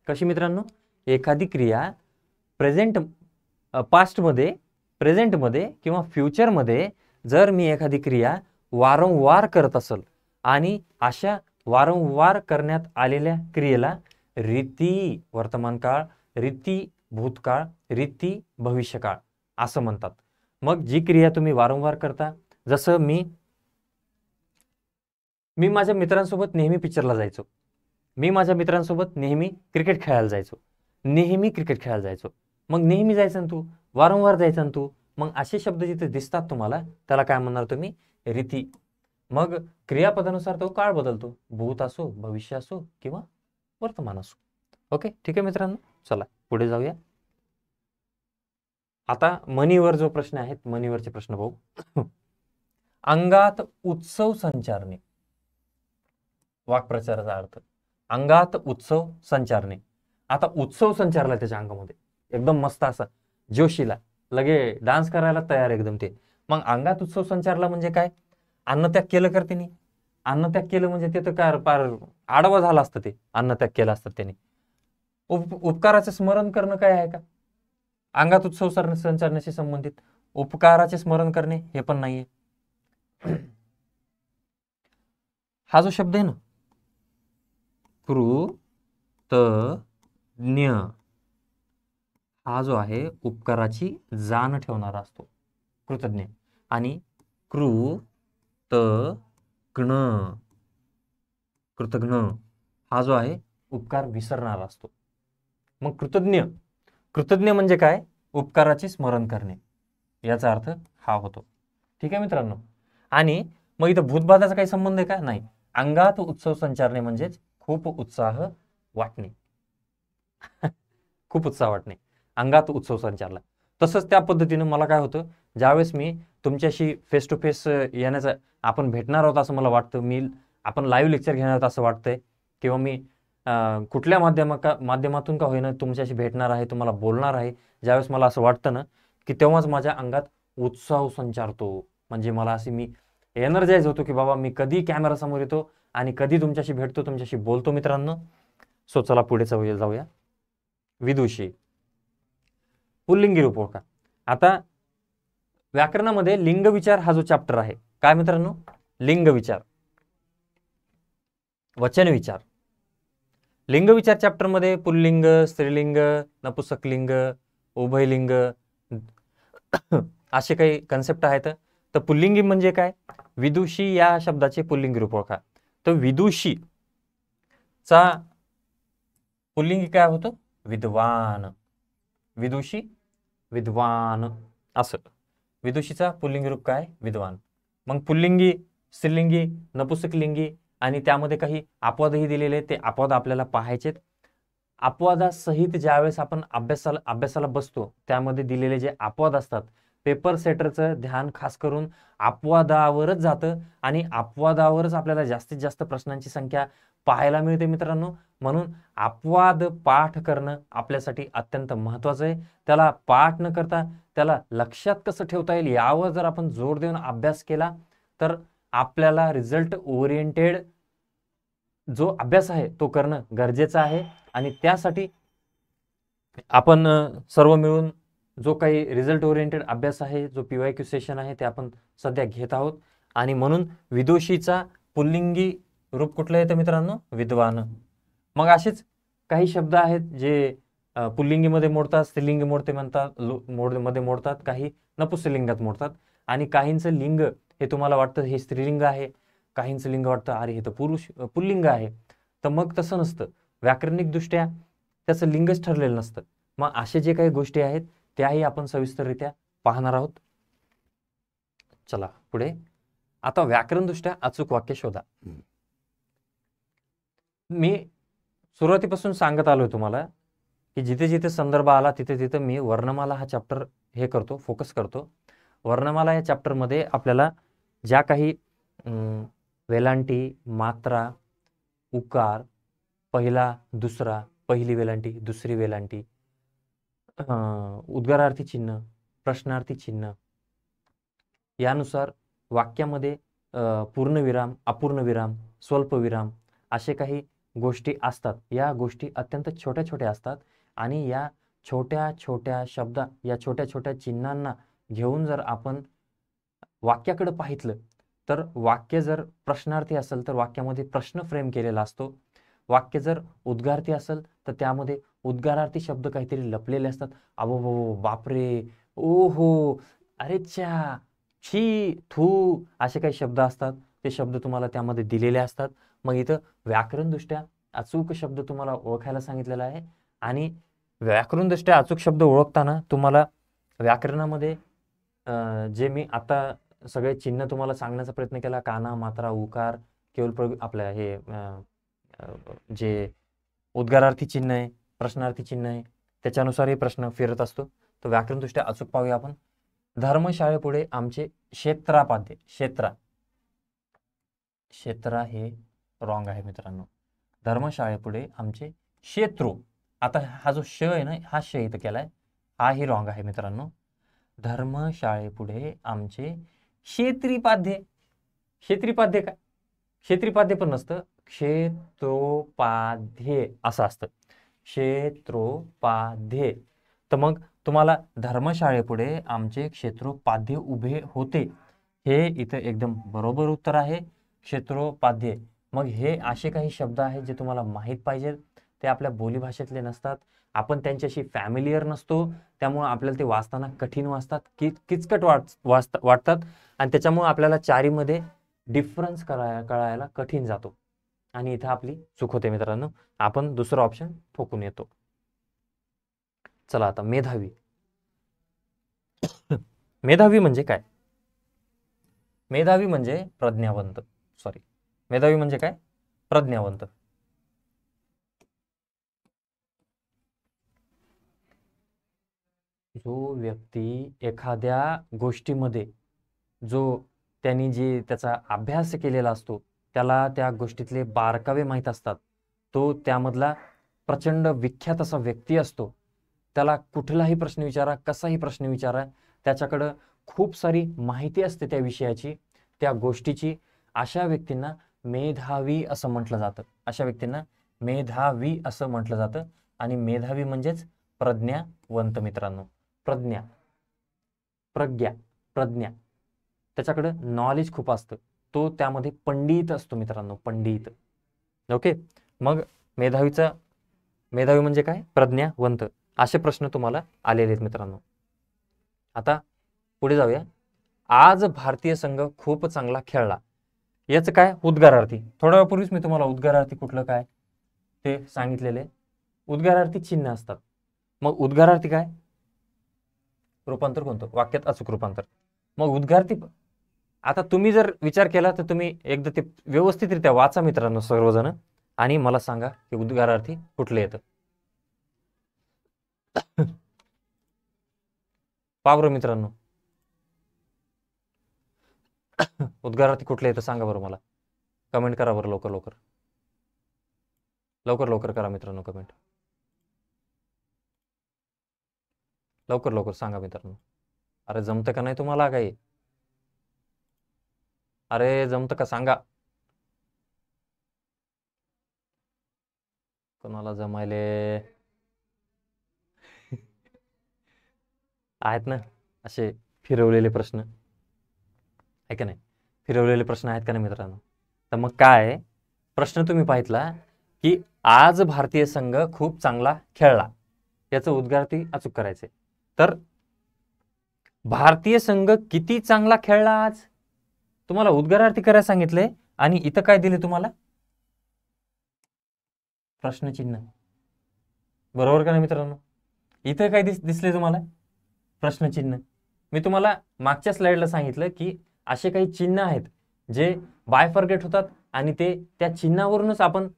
कशी मित्रांनो? एखादी क्रिया पास्टमध्ये, प्रेझेंटमध्ये किंवा फ्युचरमध्ये जर मी एखादी क्रिया वारंवार करत असेल आणि अशा वारंवार करण्यात आलेल्या क्रियेला रीती वर्तमानकाळ, रीती भूतकाळ, रीती भविष्यकाळ असं म्हणतात. मग जी क्रिया तुम्ही वारंवार करता, जसं मी माझ्या मित्रांसोबत नेहमी पिक्चरला जायचो. मी माझ्या मित्रांसोबत नेहमी क्रिकेट खेळायला जायचो. नेहमी क्रिकेट खेळायला जायचो. मग नेहमी जायचं ना तू, वारंवार जायचं ना तू. मग असे शब्द जिथे दिसतात तुम्हाला, त्याला काय म्हणणार तुम्ही? रीती. मग क्रियापदानुसार तो काळ बदलतो. भूत असो, भविष्य असो किंवा वर्तमान असो. ओके, ठीक आहे मित्रांनो, चला पुढे जाऊया. आता मनीवर जो प्रश्न आहे, मनीवरचे प्रश्न पाहू. अंगात उत्सव संचारणे. वाक्प्रचाराचा अर्थ अंगात उत्सव संचारणे. आता उत्सव संचारला त्याच्या अंगामध्ये, एकदम मस्त असा जोशीला, लगे डान्स करायला तयार एकदम ते. मग अंगात उत्सव संचारला म्हणजे काय? अन्नत्याग केलं करते नी. अन्नत्याग केलं म्हणजे ते तर काय पार आडवा झाला असतं, ते अन्नत्याग केला असतं त्याने. उपकाराचे स्मरण करणं काय आहे का? अंगात उत्सव संचारण्याशी संबंधित उपकाराचे स्मरण करणे हे पण नाहीये. हा जो शब्द आहे ना, कृतज्ञ, हा जो आहे उपकाराची जाण ठेवणारा असतो, कृतज्ञ. आणि कृतज्ञ हा जो आहे उपकार विसरणारा असतो. मग कृतज्ञ म्हणजे काय? उपकाराचे स्मरण करणे, याचा अर्थ हा होतो. ठीक आहे मित्रांनो. आणि मग इथं भूतबाधाचा काही संबंध आहे का? नाही. अंगात उत्सव संचारणे म्हणजेच खूप उत्साह वाटणे. खूप उत्साह वाटणे, अंगात उत्सव संचारला. तसंच त्या पद्धतीनं मला काय होतं, ज्यावेळेस मी तुमच्याशी फेस टू फेस येण्याचा आपण भेटणार आहोत असं मला वाटतं, आपण लाईव्ह लेक्चर घेणार आहोत असं वाटतंय, किंवा मी कुठल्या माध्यमातून का होईना तुमच्याशी भेटणार आहे, तुम्हाला बोलणार आहे, ज्यावेळेस मला असं वाटतं ना की तेव्हाच माझ्या अंगात उत्साह संचारतो. म्हणजे मला मी एनर्जाइज होतो की बाबा मी कधी कॅमेरासमोर येतो आणि कधी तुमच्याशी भेटतो, तुमच्याशी बोलतो मित्रांनो. सो चला पुढे जाऊया. विदुषी, पुल्लिंगी रूप ओळखा. आता व्याकरणामध्ये लिंग विचार हा जो चॅप्टर आहे, काय मित्रांनो, लिंग विचार, वचन विचार. लिंग विचार चॅप्टरमध्ये पुल्लिंग, स्त्रीलिंग, नपुंसकलिंग, उभयलिंग असे काही कन्सेप्ट आहेत. तर पुल्लिंगी म्हणजे काय, विदुषी या शब्दाचे पुल्लिंगी रूप ओळखा. तर विदुषी चा पुल्लिंगी काय होतं, विद्वान. विदुषी विद्वान असं. विदुषीचा पुल्लिंगी रूप काय, विद्वान. मग पुल्लिंगी, स्त्रीलिंगी, नपुंसकलिंगी आणि त्यामध्ये काही अपवादही दिलेले, ते अपवाद आपल्याला पाहायचेत. अपवादासहित ज्यावेळेस आपण अभ्यासाला बसतो, त्यामध्ये दिलेले जे अपवाद असतात, पेपर सेटरचं ध्यान खास करून अपवादावरच जातं आणि अपवादावरच आपल्याला जास्तीत जास्त प्रश्नांची संख्या पाहायला मिळते मित्रांनो. म्हणून अपवाद पाठ करणं आपल्यासाठी अत्यंत महत्त्वाचं आहे. त्याला पाठ न करता त्याला लक्षात कसं ठेवता येईल यावर जर आपण जोर देऊन अभ्यास केला तर आपल्याला रिझल्ट ओरिएंटेड जो अभ्यास आहे तो करणं गरजेचं आहे. आणि त्यासाठी आपण सर्व मिळून जो काही रिझल्ट ओरिएंटेड अभ्यास आहे, जो PYQ सेशन आहे, ते आपण सध्या घेत आहोत. आणि म्हणून विदुषीचा पुल्लिंगी रूप कुठलं येतं मित्रांनो, विद्वान. मग असेच काही शब्द आहेत जे पुल्लिंगीमध्ये मोडतात, स्त्रीलिंगी मध्ये मोडतात, काही नपुंसकलिंगात मोडतात. आणि काहींचं लिंग हे तुम्हाला वाटतं हे स्त्रीलिंग आहे, काहींचं लिंग वाटतं अरे हे तर पुल्लिंग आहे. तर मग तसं नसतं, व्याकरणिक दृष्ट्या त्याचं लिंगच ठरलेलं नसतं. मग असे जे काही गोष्टी आहेत त्याही आपण सविस्तररित्या पाहणार आहोत. चला पुढे. आता व्याकरणदृष्ट्या अचूक वाक्य शोधा. मी सुरुवातीपासून सांगत आलोय तुम्हाला की जिथे जिथे संदर्भ आला तिथे तिथे मी वर्णमाला हा चॅप्टर फोकस करतो. वर्णमाला या चॅप्टरमध्ये आपल्याला ज्या काही वेलांटी, मात्रा, उकार, पहिला दुसरा, पहिली वेलांटी, दुसरी वेलांटी, उद्गारार्थी चिन्ह, प्रश्नार्थी चिन्ह, यानुसार वाक्यामध्ये पूर्णविराम, अपूर्णविराम, स्वल्पविराम असे काही गोष्टी असतात. या गोष्टी अत्यंत छोट्या छोट्या असतात आणि या छोट्या छोट्या या छोट्या छोट्या चिन्हांना घेऊन जर आपण वाक्याकडे पाहितलं तर वाक्य जर प्रश्नार्थी असेल तर वाक्यामध्ये प्रश्न फ्रेम केलेला असतो. वाक्य जर उद्गार्थी असेल तर त्यामध्ये उद्गारार्थी शब्द काहीतरी लपलेले असतात. अबो बापरे, ओहो, अरे च्या, छी, थू असे काही शब्द असतात. ते शब्द तुम्हाला त्यामध्ये दिलेले असतात. मग इथं व्याकरणदृष्ट्या अचूक शब्द तुम्हाला ओळखायला सांगितलेला आहे. आणि व्याकरणदृष्ट्या अचूक शब्द ओळखताना तुम्हाला व्याकरणामध्ये जे मी आता सगळे चिन्ह तुम्हाला सांगण्याचा प्रयत्न केला, काना, मात्रा, उकार, केवळ आपल्या हे जे उद्गारार्थी चिन्ह आहे, प्रश्नार्थी चिन्ह आहे, त्याच्यानुसार हे प्रश्न फिरत असतो. तर व्याकरणदृष्ट्या अचूक पाहूया आपण. धर्मशाळेपुढे आमचे क्षेत्रापाध्ये, क्षेत्रा हे रॉंग आहे मित्रांनो. धर्मशाळेपुढे आमचे क्षेत्रो, आता हा जो श आहे ना, हा श इथं केलाय, हा ही रॉंग आहे मित्रांनो. धर्मशाळेपुढे आमचे क्षेत्रीपाध्ये. क्षेत्रीपाध्ये काय, क्षेत्रीपाध्ये पण नसतं, क्षेत्रोपाध्ये असं असतं, क्षेत्रोपाध्ये. तर मग तुम्हाला धर्मशाळेपुढे आमचे क्षेत्रोपाध्ये उभे होते, हे इथं एकदम बरोबर उत्तर आहे, क्षेत्रोपाध्ये. मग हे असे काही शब्द आहेत जे तुम्हाला माहीत पाहिजेत. ते आपल्या बोलीभाषेतले नसतात, आपण त्यांच्याशी फॅमिलियर नसतो, त्यामुळे आपल्याला ते वाचताना कठीण वाचतात, किचकट वाटतात आणि त्याच्यामुळे आपल्याला चारीमध्ये डिफरन्स कळायला कठीण जातो आणि इथं आपली चूक होते मित्रांनो. आपण दुसरा ऑप्शन ठोकून येतो. चला आता मेधावी. मेधावी म्हणजे काय, मेधावी म्हणजे प्रज्ञावंत. मेधावी म्हणजे काय, प्रज्ञावंत. जो व्यक्ती एखाद्या गोष्टीमध्ये जो त्यांनी जे त्याचा अभ्यास केलेला असतो, त्याला त्या गोष्टीतले बारकावे माहीत असतात, तो त्यामधला प्रचंड विख्यात असा व्यक्ती असतो. त्याला कुठलाही प्रश्न विचारा, कसाही प्रश्न विचारा, त्याच्याकडं खूप सारी माहिती असते त्या विषयाची, त्या गोष्टीची. अशा व्यक्तींना मेधावी असं म्हटलं जातं. अशा व्यक्तींना मेधावी असं म्हटलं जातं. आणि मेधावी म्हणजेच प्रज्ञावंत मित्रांनो. प्रज्ञा, प्रज्ञा. त्याच्याकडं नॉलेज खूप असतं. तो त्यामध्ये पंडित असतो मित्रांनो, पंडित. ओके. मग मेधावी म्हणजे काय? प्रज्ञावंत. असे प्रश्न तुम्हाला आलेले आहेत मित्रांनो. आता पुढे जाऊया. आज भारतीय संघ खूप चांगला खेळला. याचं काय? उद्गारार्थी. थोड्या वेळापूर्वीच मी तुम्हाला उद्गारार्थी कुठलं काय ते सांगितलेले. उद्गारार्थी चिन्ह असतात. मग उद्गारार्थी काय? रूपांतर कोणतं? वाक्यात अचूक रूपांतर. मग उद्गारार्थी, आता तुम्ही जर विचार केला तर तुम्ही एकदा ते व्यवस्थितरित्या वाचा मित्रांनो सर्वजण, आणि मला सांगा की उद्गारार्थी कुठलं येतं. पहा बरं मित्रांनो, उद्गारार्थी कुठलं येतं सांगा बरं मला. कमेंट करा बरं लवकर लवकर. लवकर लवकर करा मित्रांनो कमेंट. लवकर लवकर सांगा मित्रांनो. अरे जमतं का नाही तुम्हाला काही? अरे जमतं का सांगा. कोणाला जमायले आहेत ना असे फिरवलेले प्रश्न, आहे का नाही? फिरवलेले प्रश्न आहेत का नाही मित्रांनो? तर मग काय प्रश्न तुम्ही पाहितला की आज भारतीय संघ खूप चांगला खेळला, याचं उद्गारार्थी अचूक करायचे. तर भारतीय संघ किती चांगला खेळला आज, तुम्हाला उद्गारार्थी करायला सांगितले, आणि इथं काय दिले तुम्हाला? प्रश्नचिन्ह. बरोबर का नाही मित्रांनो? इथं काय दिसले तुम्हाला? प्रश्नचिन्ह. मी तुम्हाला मागच्या स्लाइडला सांगितलं की असे काही चिन्ह आहेत जे बायफर्गेट होतात, आणि ते त्या चिन्हावरूनच आपण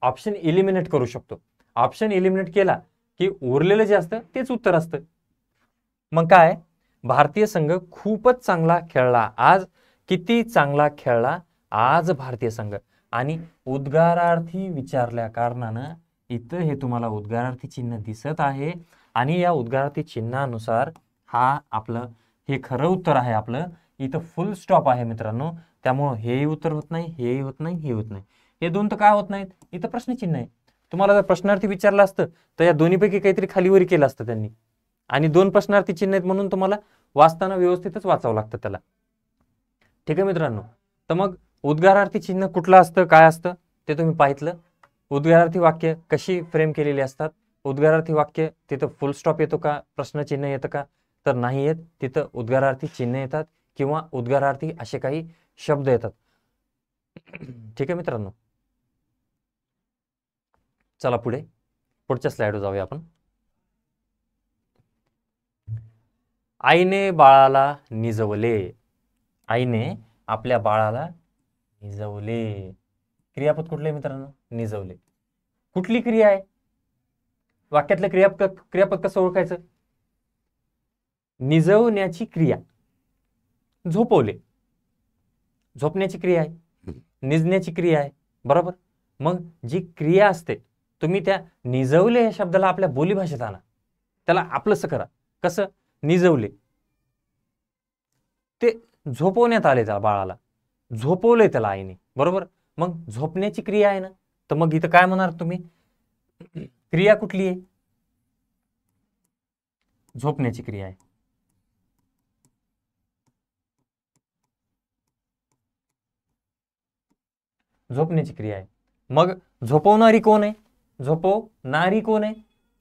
ऑप्शन इलिमिनेट करू शकतो. ऑप्शन इलिमिनेट केला की उरलेलं जे असतं तेच उत्तर असतं. मग काय, भारतीय संघ खूपच चांगला खेळला आज. किती चांगला खेळला आज भारतीय संघ. आणि उद्गारार्थी विचारल्या कारणानं इथं हे तुम्हाला उद्गारार्थी चिन्ह दिसत आहे, आणि या उद्गारार्थी चिन्हानुसार हा आपलं हे खरं उत्तर आहे. आपलं इथं फुल स्टॉप आहे मित्रांनो. त्यामुळं हेही उत्तर होत नाही, हेही होत नाही, हे होत नाही. हे दोन तर काय होत नाहीत? इथं प्रश्नचिन्ह आहे. तुम्हाला जर प्रश्नार्थी विचारलं असतं तर या दोन्हीपैकी काहीतरी खालीवरी केलं असतं त्यांनी, आणि दोन प्रश्नार्थी चिन्ह आहेत म्हणून तुम्हाला वाचताना व्यवस्थितच वाचावं लागतं त्याला. ठीक आहे मित्रांनो. तर मग उद्गारार्थी चिन्ह कुठलं असतं, काय असतं ते तुम्ही पाहितलं. उद्गारार्थी वाक्य कशी फ्रेम केलेली असतात. उद्गारार्थी वाक्य तिथं फुल स्टॉप येतो का, प्रश्नचिन्ह येतं का? तर नाही येत. तिथं उद्गारार्थी चिन्ह येतात किंवा उद्गारार्थी असे काही शब्द येतात. ठीक आहे मित्रांनो. चला पुढच्या स्लाइडवर जाऊया आपण. आईने बाळाला निजवले. आईने आपल्या बाळाला निजवले. क्रियापद कुठले मित्रांनो? निजवले. कुठली क्रिया आहे? वाक्यातलं क्रियापद कसं ओळखायचं? निजवण्याची क्रिया. झोपवले, झोपण्याची क्रिया आहे, निजण्याची क्रिया आहे, बरोबर. मग जी क्रिया असते, तुम्ही त्या निजवले या शब्दाला आपल्या बोलीभाषेत आणा, त्याला आपलंसं करा. कसं? निजवले, ते झोपवण्यात आले त्या बाळाला, झोपवले त्याला आईने, बरोबर. मग झोपण्याची क्रिया आहे ना, तर मग इथं काय म्हणणार तुम्ही? क्रिया कुठली आहे? झोपण्याची क्रिया आहे. झोपण्याची क्रिया आहे. मग झोपवणारी कोण आहे? झोपवणारी कोण आहे?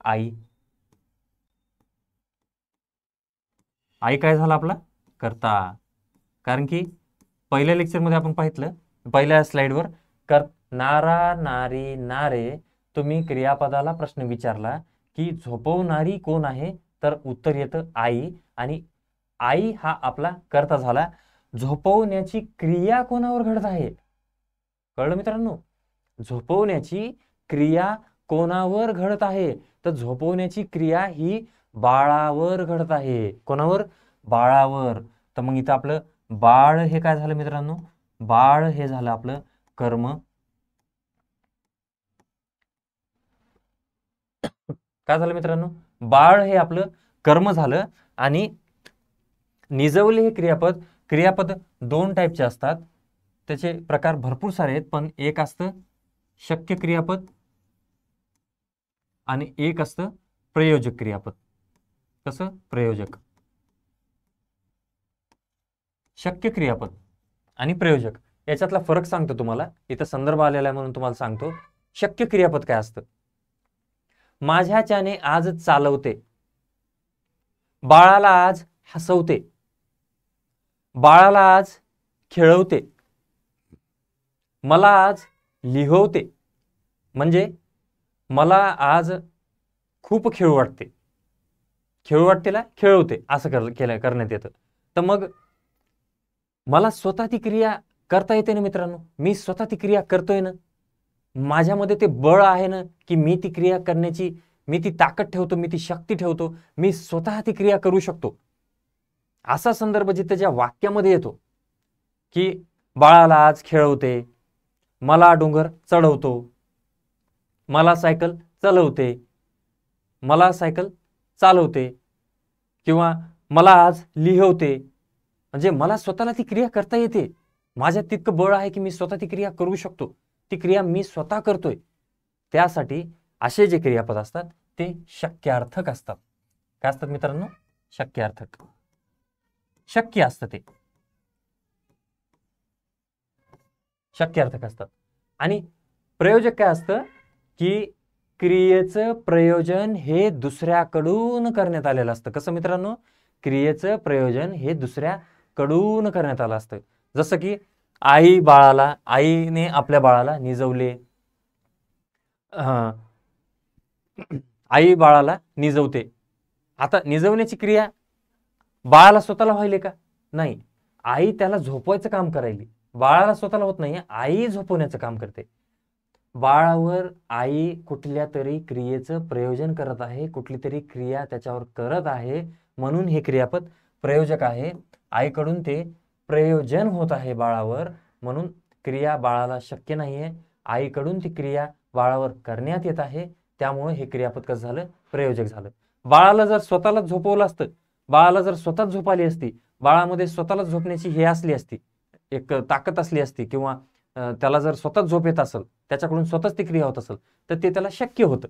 आई. आई काय झाला आपला? कर्ता. कारण की पहिल्या लेक्चरमध्ये आपण पाहितलं, पहिल्या स्लाइडवर नारा, नारी, नारे, तुम्ही क्रियापदाला प्रश्न विचारला की झोपवणारी कोण आहे, तर उत्तर येतं आई. आणि आई हा आपला कर्ता झाला. झोपवण्याची क्रिया कोणावर घडत आहे? कळलं मित्रांनो? झोपवण्याची क्रिया कोणावर घडत आहे? तर झोपवण्याची क्रिया ही बाळावर घडत आहे. कोणावर? बाळावर. तर मग इथं आपलं बाळ हे काय झालं मित्रांनो? बाळ हे झालं आपलं कर्म. काय झालं मित्रांनो? बाळ हे आपलं कर्म झालं. आणि निजवले हे क्रियापद. क्रियापद दोन टाईपचे असतात, त्याचे प्रकार भरपूर सारे आहेत, पण एक असतं शक्य क्रियापद आणि एक असतं प्रयोजक क्रियापद. कसं? प्रयोजक. शक्य क्रियापद आणि प्रयोजक याच्यातला फरक सांगतो तुम्हाला. इथं संदर्भ आलेला आहे म्हणून तुम्हाला सांगतो. शक्य क्रियापद काय असतं? माझ्याच्याने आज चालवते, बाळाला आज हसवते, बाळाला आज खेळवते, मला आज लिहवते. म्हणजे मला आज खूप खेळू वाटते, खेळू वाटतेला खेळवते असं करण्यात येतं. तर मग मला स्वतः ती क्रिया करता येते ना मित्रांनो. मी स्वतः ती क्रिया करतोय ना. माझ्यामध्ये ते बळ आहे ना की मी ती क्रिया करण्याची मी ती ताकद ठेवतो, मी ती शक्ती ठेवतो, मी स्वतः ती क्रिया करू शकतो. असा संदर्भ जिथे ज्या वाक्यामध्ये येतो की बाळाला आज खेळवते, मला डोंगर चढवतो, मला सायकल चालवते, मला सायकल चालवते, किंवा मला आज लिहवते, म्हणजे मला स्वतःला ती क्रिया करता येते. माझ्यात तितकं बळ आहे की मी स्वतः ती क्रिया करू शकतो. ती क्रिया मी स्वतः करतोय. त्यासाठी असे जे क्रियापद असतात ते शक्यार्थक असतात. काय असतात मित्रांनो? शक्यार्थक. शक्य असतं ते, शक्यार्थक असतात. आणि प्रयोजक काय असतं की क्रियेचं प्रयोजन हे दुसऱ्याकडून करण्यात आलेलं असतं. कसं मित्रांनो? क्रियेचं प्रयोजन हे दुसऱ्याकडून करण्यात आलं असतं. जसं की आईने आपल्या बाळाला निजवले. आई बाळाला निजवते. आता निजवण्याची क्रिया बाळाला स्वतःला व्हायले का? नाही. आई त्याला झोपवायचं काम करायली. बाळाला स्वतःला होत नाही, आई झोपवण्याचं काम करते. बाळावर आई कुठल्या तरी क्रियेचं प्रयोजन करत आहे, कुठली तरी क्रिया त्याच्यावर करत आहे, म्हणून हे क्रियापद प्रयोजक आहे. आईकडून ते प्रयोजन होत आहे बाळावर, म्हणून क्रिया बाळाला शक्य नाहीये. आईकडून ती क्रिया बाळावर करण्यात येत आहे, त्यामुळे हे क्रियापद कसं झालं? प्रयोजक झालं. बाळाला जर स्वतःला झोपवलं असतं, बाळाला जर स्वतःच झोप आली असती, बाळामध्ये स्वतःला झोपण्याची हे असली असती, एक ताकद असली असती, किंवा त्याला जर स्वतःच झोप येत असेल, त्याच्याकडून स्वतःच ती क्रिया होत असेल, तर ते त्याला शक्य होतं,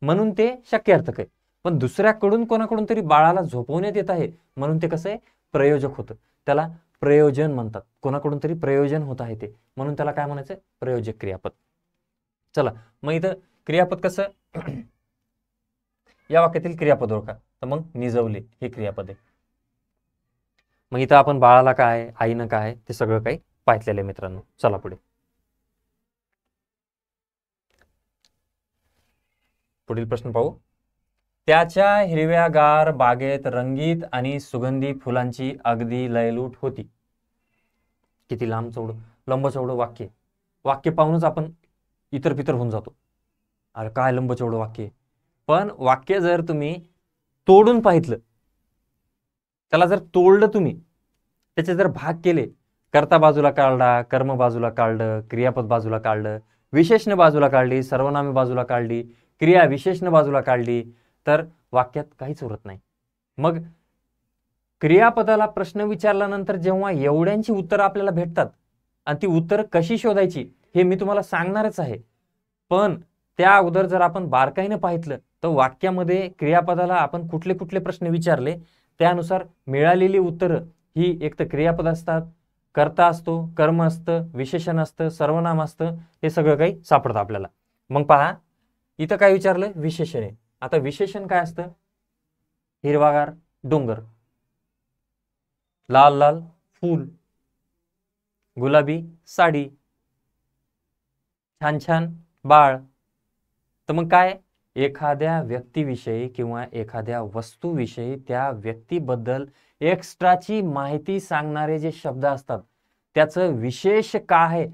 म्हणून ते शक्यार्थक आहे. पण दुसऱ्याकडून कोणाकडून तरी बाळाला झोपवण्यात येत आहे, म्हणून ते कसं आहे? प्रयोजक होतं. त्याला प्रयोजन म्हणतात. कोणाकडून तरी प्रयोजन होत आहे ते, म्हणून त्याला काय म्हणायचं? प्रयोजक क्रियापद. चला मग इथं क्रियापद कसं या वाक्यातील क्रियापद ओळखा. तर मग निजवले हे क्रियापद आहे. मग इथं आपण बाळाला काय, आईनं काय, ते सगळं काही पाहिलेलं आहे मित्रांनो. चला पुढे. पुढील प्रश्न पाहू. त्याच्या हिरव्यागार बागेत रंगीत आणि सुगंधी फुलांची अगदी लयलूट होती. किती लंब चौडं वाक्य. वाक्य पाहूनच आपण इतर पितर होऊन जातो. अरे काय लंब चौडं वाक्य. पण वाक्य जर तुम्ही तोडून पाहितलं, त्याला जर तोडलं तुम्ही, त्याचे जर भाग केले, कर्ता बाजूला काढला, कर्म बाजूला काढलं, क्रियापद बाजूला काढलं, विशेषण बाजूला काढली, सर्वनामे बाजूला काढली, क्रिया विशेषण बाजूला काढली, तर वाक्यात काहीच उरत नाही. मग क्रियापदाला प्रश्न विचारल्यानंतर जेव्हा एवढ्यांची उत्तरं आपल्याला भेटतात, आणि ती उत्तरं कशी शोधायची हे मी तुम्हाला सांगणारच आहे. पण त्या अगोदर जर आपण बारकाईनं पाहितलं, तर वाक्यामध्ये क्रियापदाला आपण कुठले कुठले प्रश्न विचारले, त्यानुसार मिळालेली उत्तरं ही एक तर क्रियापद असतात, कर्ता असतो, कर्म असतं, विशेषण असतं, सर्वनाम असतं, हे सगळं काही सापडतं आपल्याला. मग पहा, इथं काय विचारलं? विशेषण आहे. आता विशेषण काय असतं? हिरवागार डोंगर, लाल लाल फूल, गुलाबी साडी, छान छान बाळ. तर मग काय? एखाद्या व्यक्तीविषयी किंवा एखाद्या वस्तूविषयी त्या व्यक्तीबद्दल एक्स्ट्राची माहिती सांगणारे जे शब्द असतात, त्याचं विशेष काय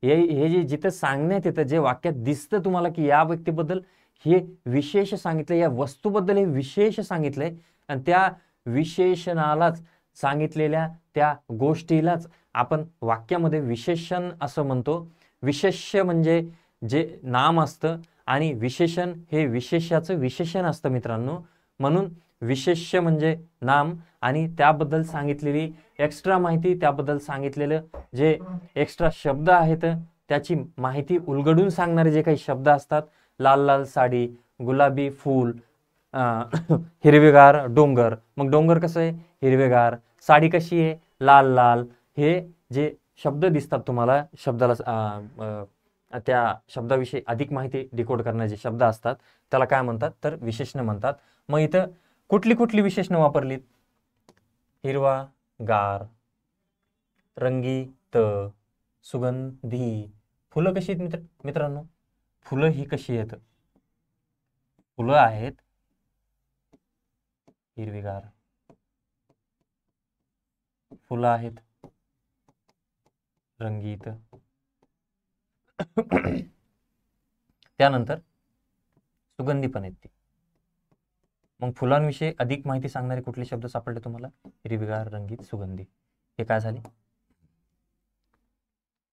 आहे हे जे जिथं सांगण्यात येतं, जे वाक्यात दिसतं तुम्हाला की या व्यक्तीबद्दल हे विशेष सांगितलं, या वस्तूबद्दल हे विशेष सांगितलंय आणि त्या विशेषणालाच, सांगितलेल्या त्या गोष्टीलाच आपण वाक्यामध्ये विशेषण असं म्हणतो. विशेष्य म्हणजे जे नाम असतं आणि विशेषण हे विशेषाचं विशेषण असतं मित्रांनो. म्हणून विशेष्य म्हणजे नाम आणि त्याबद्दल सांगितलेली एक्स्ट्रा माहिती, त्याबद्दल सांगितलेलं जे एक्स्ट्रा शब्द आहेत त्याची माहिती उलगडून सांगणारे जे काही शब्द असतात, लाल लाल साडी, गुलाबी फूल, हिरवेगार डोंगर. मग डोंगर कसं आहे? हिरवेगार. साडी कशी आहे? लाल लाल. हे जे शब्द दिसतात तुम्हाला, शब्दाला त्या शब्दाविषयी अधिक माहिती डिकोड करण्याचे शब्द असतात, त्याला काय म्हणतात? तर विशेषण म्हणतात. मग इथं कुठली कुठली विशेषणं वापरलीत? हिरवा गार, रंगीत, सुगंधी. फुलं कशी आहेत मित्रांनो? फुलं ही कशी आहेत? फुलं आहेत हिरवीगार, फुलं आहेत रंगीत. त्यानंतर सुगंधी पण आहेत ती. मग फुलांविषयी अधिक माहिती सांगणारे कुठले शब्द सापडले तुम्हाला? हिरवीगार, रंगीत, सुगंधी. हे काय झाले?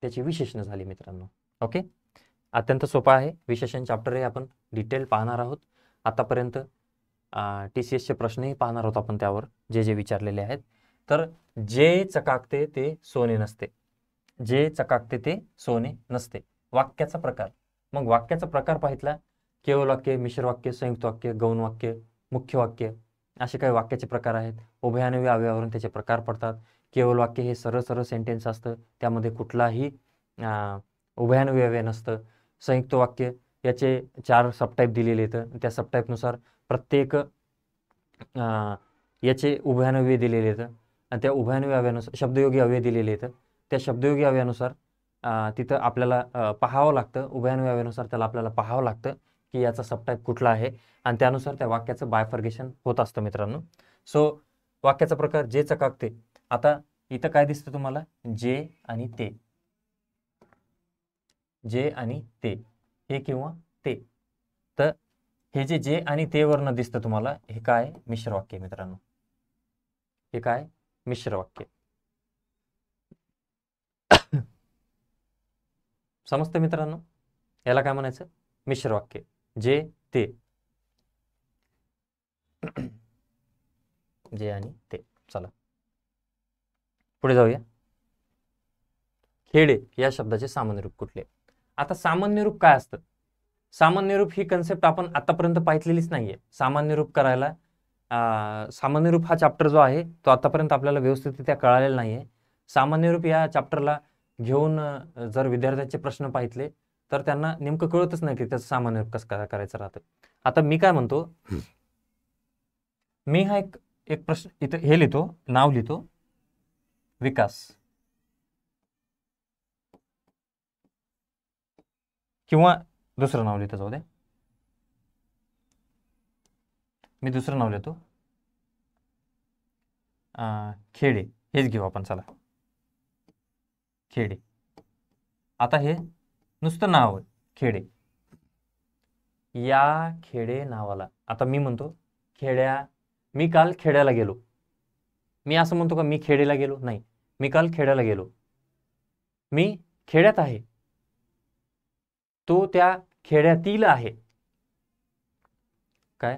त्याची विशेषणं झाली मित्रांनो. ओके, अत्यंत सोपा आहे. विशेषण चॅप्टर हे आपण डिटेल पाहणार आहोत. आतापर्यंत TCSचे प्रश्नही पाहणार आहोत आपण त्यावर, जे जे विचारलेले आहेत. तर जे चकाकते ते सोने नसते. जे चकाकते ते सोने नसते. वाक्याचा प्रकार. मग वाक्याचा प्रकार पाहितला, केवळ वाक्य, मिश्र वाक्य, संयुक्त वाक्य, गौण वाक्य, मुख्य वाक्य, असे काही वाक्याचे प्रकार आहेत. उभयान्वयी अवयवावरून त्याचे प्रकार पडतात. केवळ वाक्य हे सरळ सरळ सेंटेन्स असतं, त्यामध्ये कुठलाही उभयान्वयी अवयव नसतं. संयुक्त वाक्य याचे 4 सबटाईप दिलेले आहेत. त्या सबटाईपनुसार प्रत्येक याचे उभयान्वयी दिलेले आहेत आणि त्या उभयान्वयी अवयवानुसार शब्दयोगी अवयव दिलेले आहेत. त्या शब्दयोगी अवयवानुसार तिथं आपल्याला पाहावं लागतं. उभयान्वयी अवयवानुसार त्याला आपल्याला पाहावं लागतं की याचा सबटाईप कुठला आहे आणि त्यानुसार त्या वाक्याचं बायफर्गेशन होत असतं मित्रांनो. सो वाक्याचा प्रकार जे चकाकते. आता इथं काय दिसतं तुम्हाला? जे आणि ते. जे आणि ते, हे किंवा ते. तर हे जे आणि ते वरनं दिसतं तुम्हाला, हे काय? मिश्र वाक्य मित्रांनो. हे काय? मिश्र वाक्य. समजतं मित्रांनो? याला काय म्हणायचं? मिश्र वाक्य. जे ते. जे आणि ते. चला पुढे जाऊया. खेडे या शब्दाचे सामान्य रूप कुठले? आता सामान्य रूप काय असतं? सामान्य रूप ही कन्सेप्ट आपण आतापर्यंत पाहितलेलीच नाहीये. सामान्य रूप करायला सामान्य रूप हा चॅप्टर जो आहे तो आतापर्यंत आपल्याला व्यवस्थितरित्या कळालेला नाहीये. सामान्य रूप या चॅप्टरला घेऊन जर विद्यार्थ्यांचे प्रश्न पाहितले तर त्यांना नेमकं कळतच नाही की त्याचं सामान्य रूप कसं काय करायचं राहतं. आता मी काय म्हणतो, मी हा एक प्रश्न इथं हे लिहितो, नाव लिहितो, विकास. किंवा दुसरं नाव लिहितो, जाऊ दे, मी दुसरं नाव लिहितो, खेडे. हेच घेऊ आपण. चला, खेडे. आता हे नुसतं नाव आहे, खेडे. या खेडे नावाला आता मी म्हणतो मी काल खेड्याला गेलो. मी असं म्हणतो का मी खेडेला गेलो? नाही, मी काल खेड्याला गेलो. मी खेड्यात आहे, तो त्या खेड्यातील आहे. काय?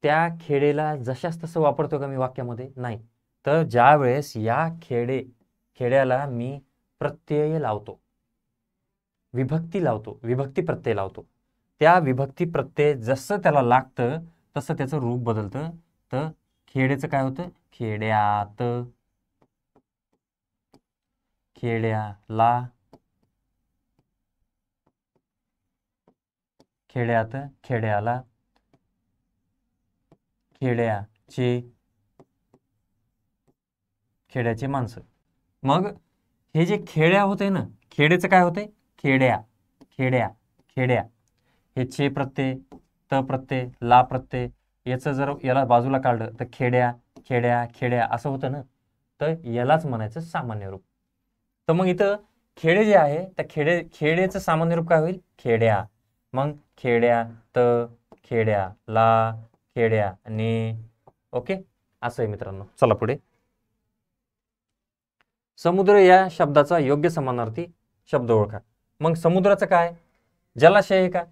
त्या खेडेला जशाच तसं वापरतो का मी वाक्यामध्ये? नाही. तर ज्या वेळेस या खेड्याला मी प्रत्यय लावतो, विभक्ती लावतो, विभक्ती प्रत्यय लावतो, त्या विभक्ती प्रत्यय जसं त्याला लागतं तसं त्याचं रूप बदलतं. तर खेड्याचं काय होतं? खेड्यात, खेड्याला, खेड्यात, खेड्याला, खेड्याचे, खेड्याचे माणसं. मग हे जे खेड्या होते ना, खेड्याचं काय होतंय? खेड्या, खेड्या, खेड्या. हे चे प्रत्यय, त प्रत्यय, ला प्रत्यय, याचं जर याला बाजूला काढलं तर खेड्या, खेड्या, खेड्या असं होतं ना. तर यालाच म्हणायचं सामान्य रूप. तर मग इथं खेडे जे आहे त्या खेड्याचं सामान्य रूप काय होईल? खेड्या. मग खेड्या त खेड्या ला खेड्या ने. ओके, असं आहे मित्रांनो. चला पुढे. समुद्र या शब्दाचा योग्य समानार्थी शब्द ओळखा. मग समुद्राचं काय, जलाशय आहे का?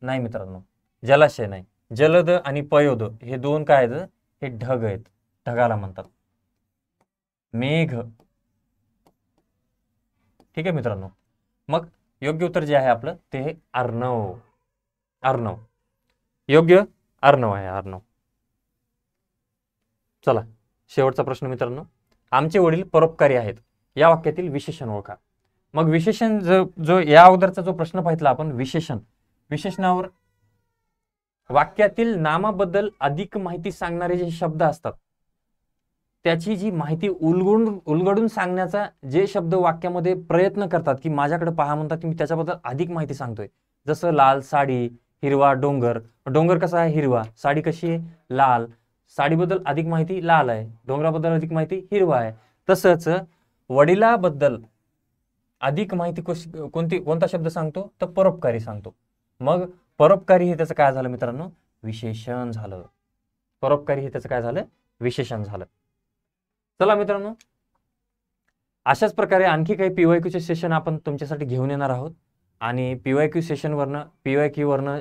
नाही मित्रांनो, जलाशय नाही. जलद आणि पयोद हे दोन काय आहेत, हे ढग आहेत, ढगाला म्हणतात. मेघ. ठीक आहे मित्रांनो. मग योग्य उत्तर जे आहे आपलं ते आहे अर्णव. अर्णव योग्य, अर्णव आहे, अर्णव. चला शेवटचा प्रश्न मित्रांनो. आमचे वडील परोपकारी आहेत या वाक्यातील विशेषण ओळखा. मग विशेषण जो या अगोदरचा जो प्रश्न पाहिला आपण, विशेषणावर वाक्यातील नामाबद्दल अधिक माहिती सांगणारे जे शब्द असतात त्याची जी माहिती उलगडून सांगण्याचा जे शब्द वाक्यामध्ये प्रयत्न करतात की माझ्याकडे पहा म्हणतात की मी त्याच्याबद्दल अधिक माहिती सांगतोय. जसं लाल साडी, हिरवा डोंगर. डोंगर कसा आहे, हिरवा. साडी कशी आहे, लाल. साडीबद्दल अधिक माहिती लाल आहे, डोंगराबद्दल अधिक माहिती हिरवा आहे. तसंच वडिलाबद्दल अधिक माहिती कोणता शब्द सांगतो, तर परोपकारी सांगतो. मग परोपकारी हे त्याचं काय झालं मित्रांनो, विशेषण झालं. परोपकारी हे त्याचं काय झालं, विशेषण झालं. चला मित्रांनो, अशाच प्रकारे आणखी काही पीवायक्यूचे सेशन आपण तुमच्यासाठी घेऊन येणार आहोत. आणि पीवायक्यू सेशनवरनं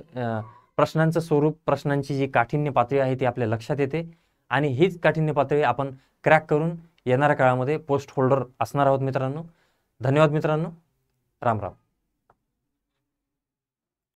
प्रश्नांचं स्वरूप, प्रश्नांची जी काठिण्य पातळी आहे ती आपल्या लक्षात येते. आणि हीच काठिण्य पातळी आपण क्रॅक करून येणाऱ्या काळामध्ये पोस्ट होल्डर असणार आहोत मित्रांनो. धन्यवाद मित्रांनो. राम राम.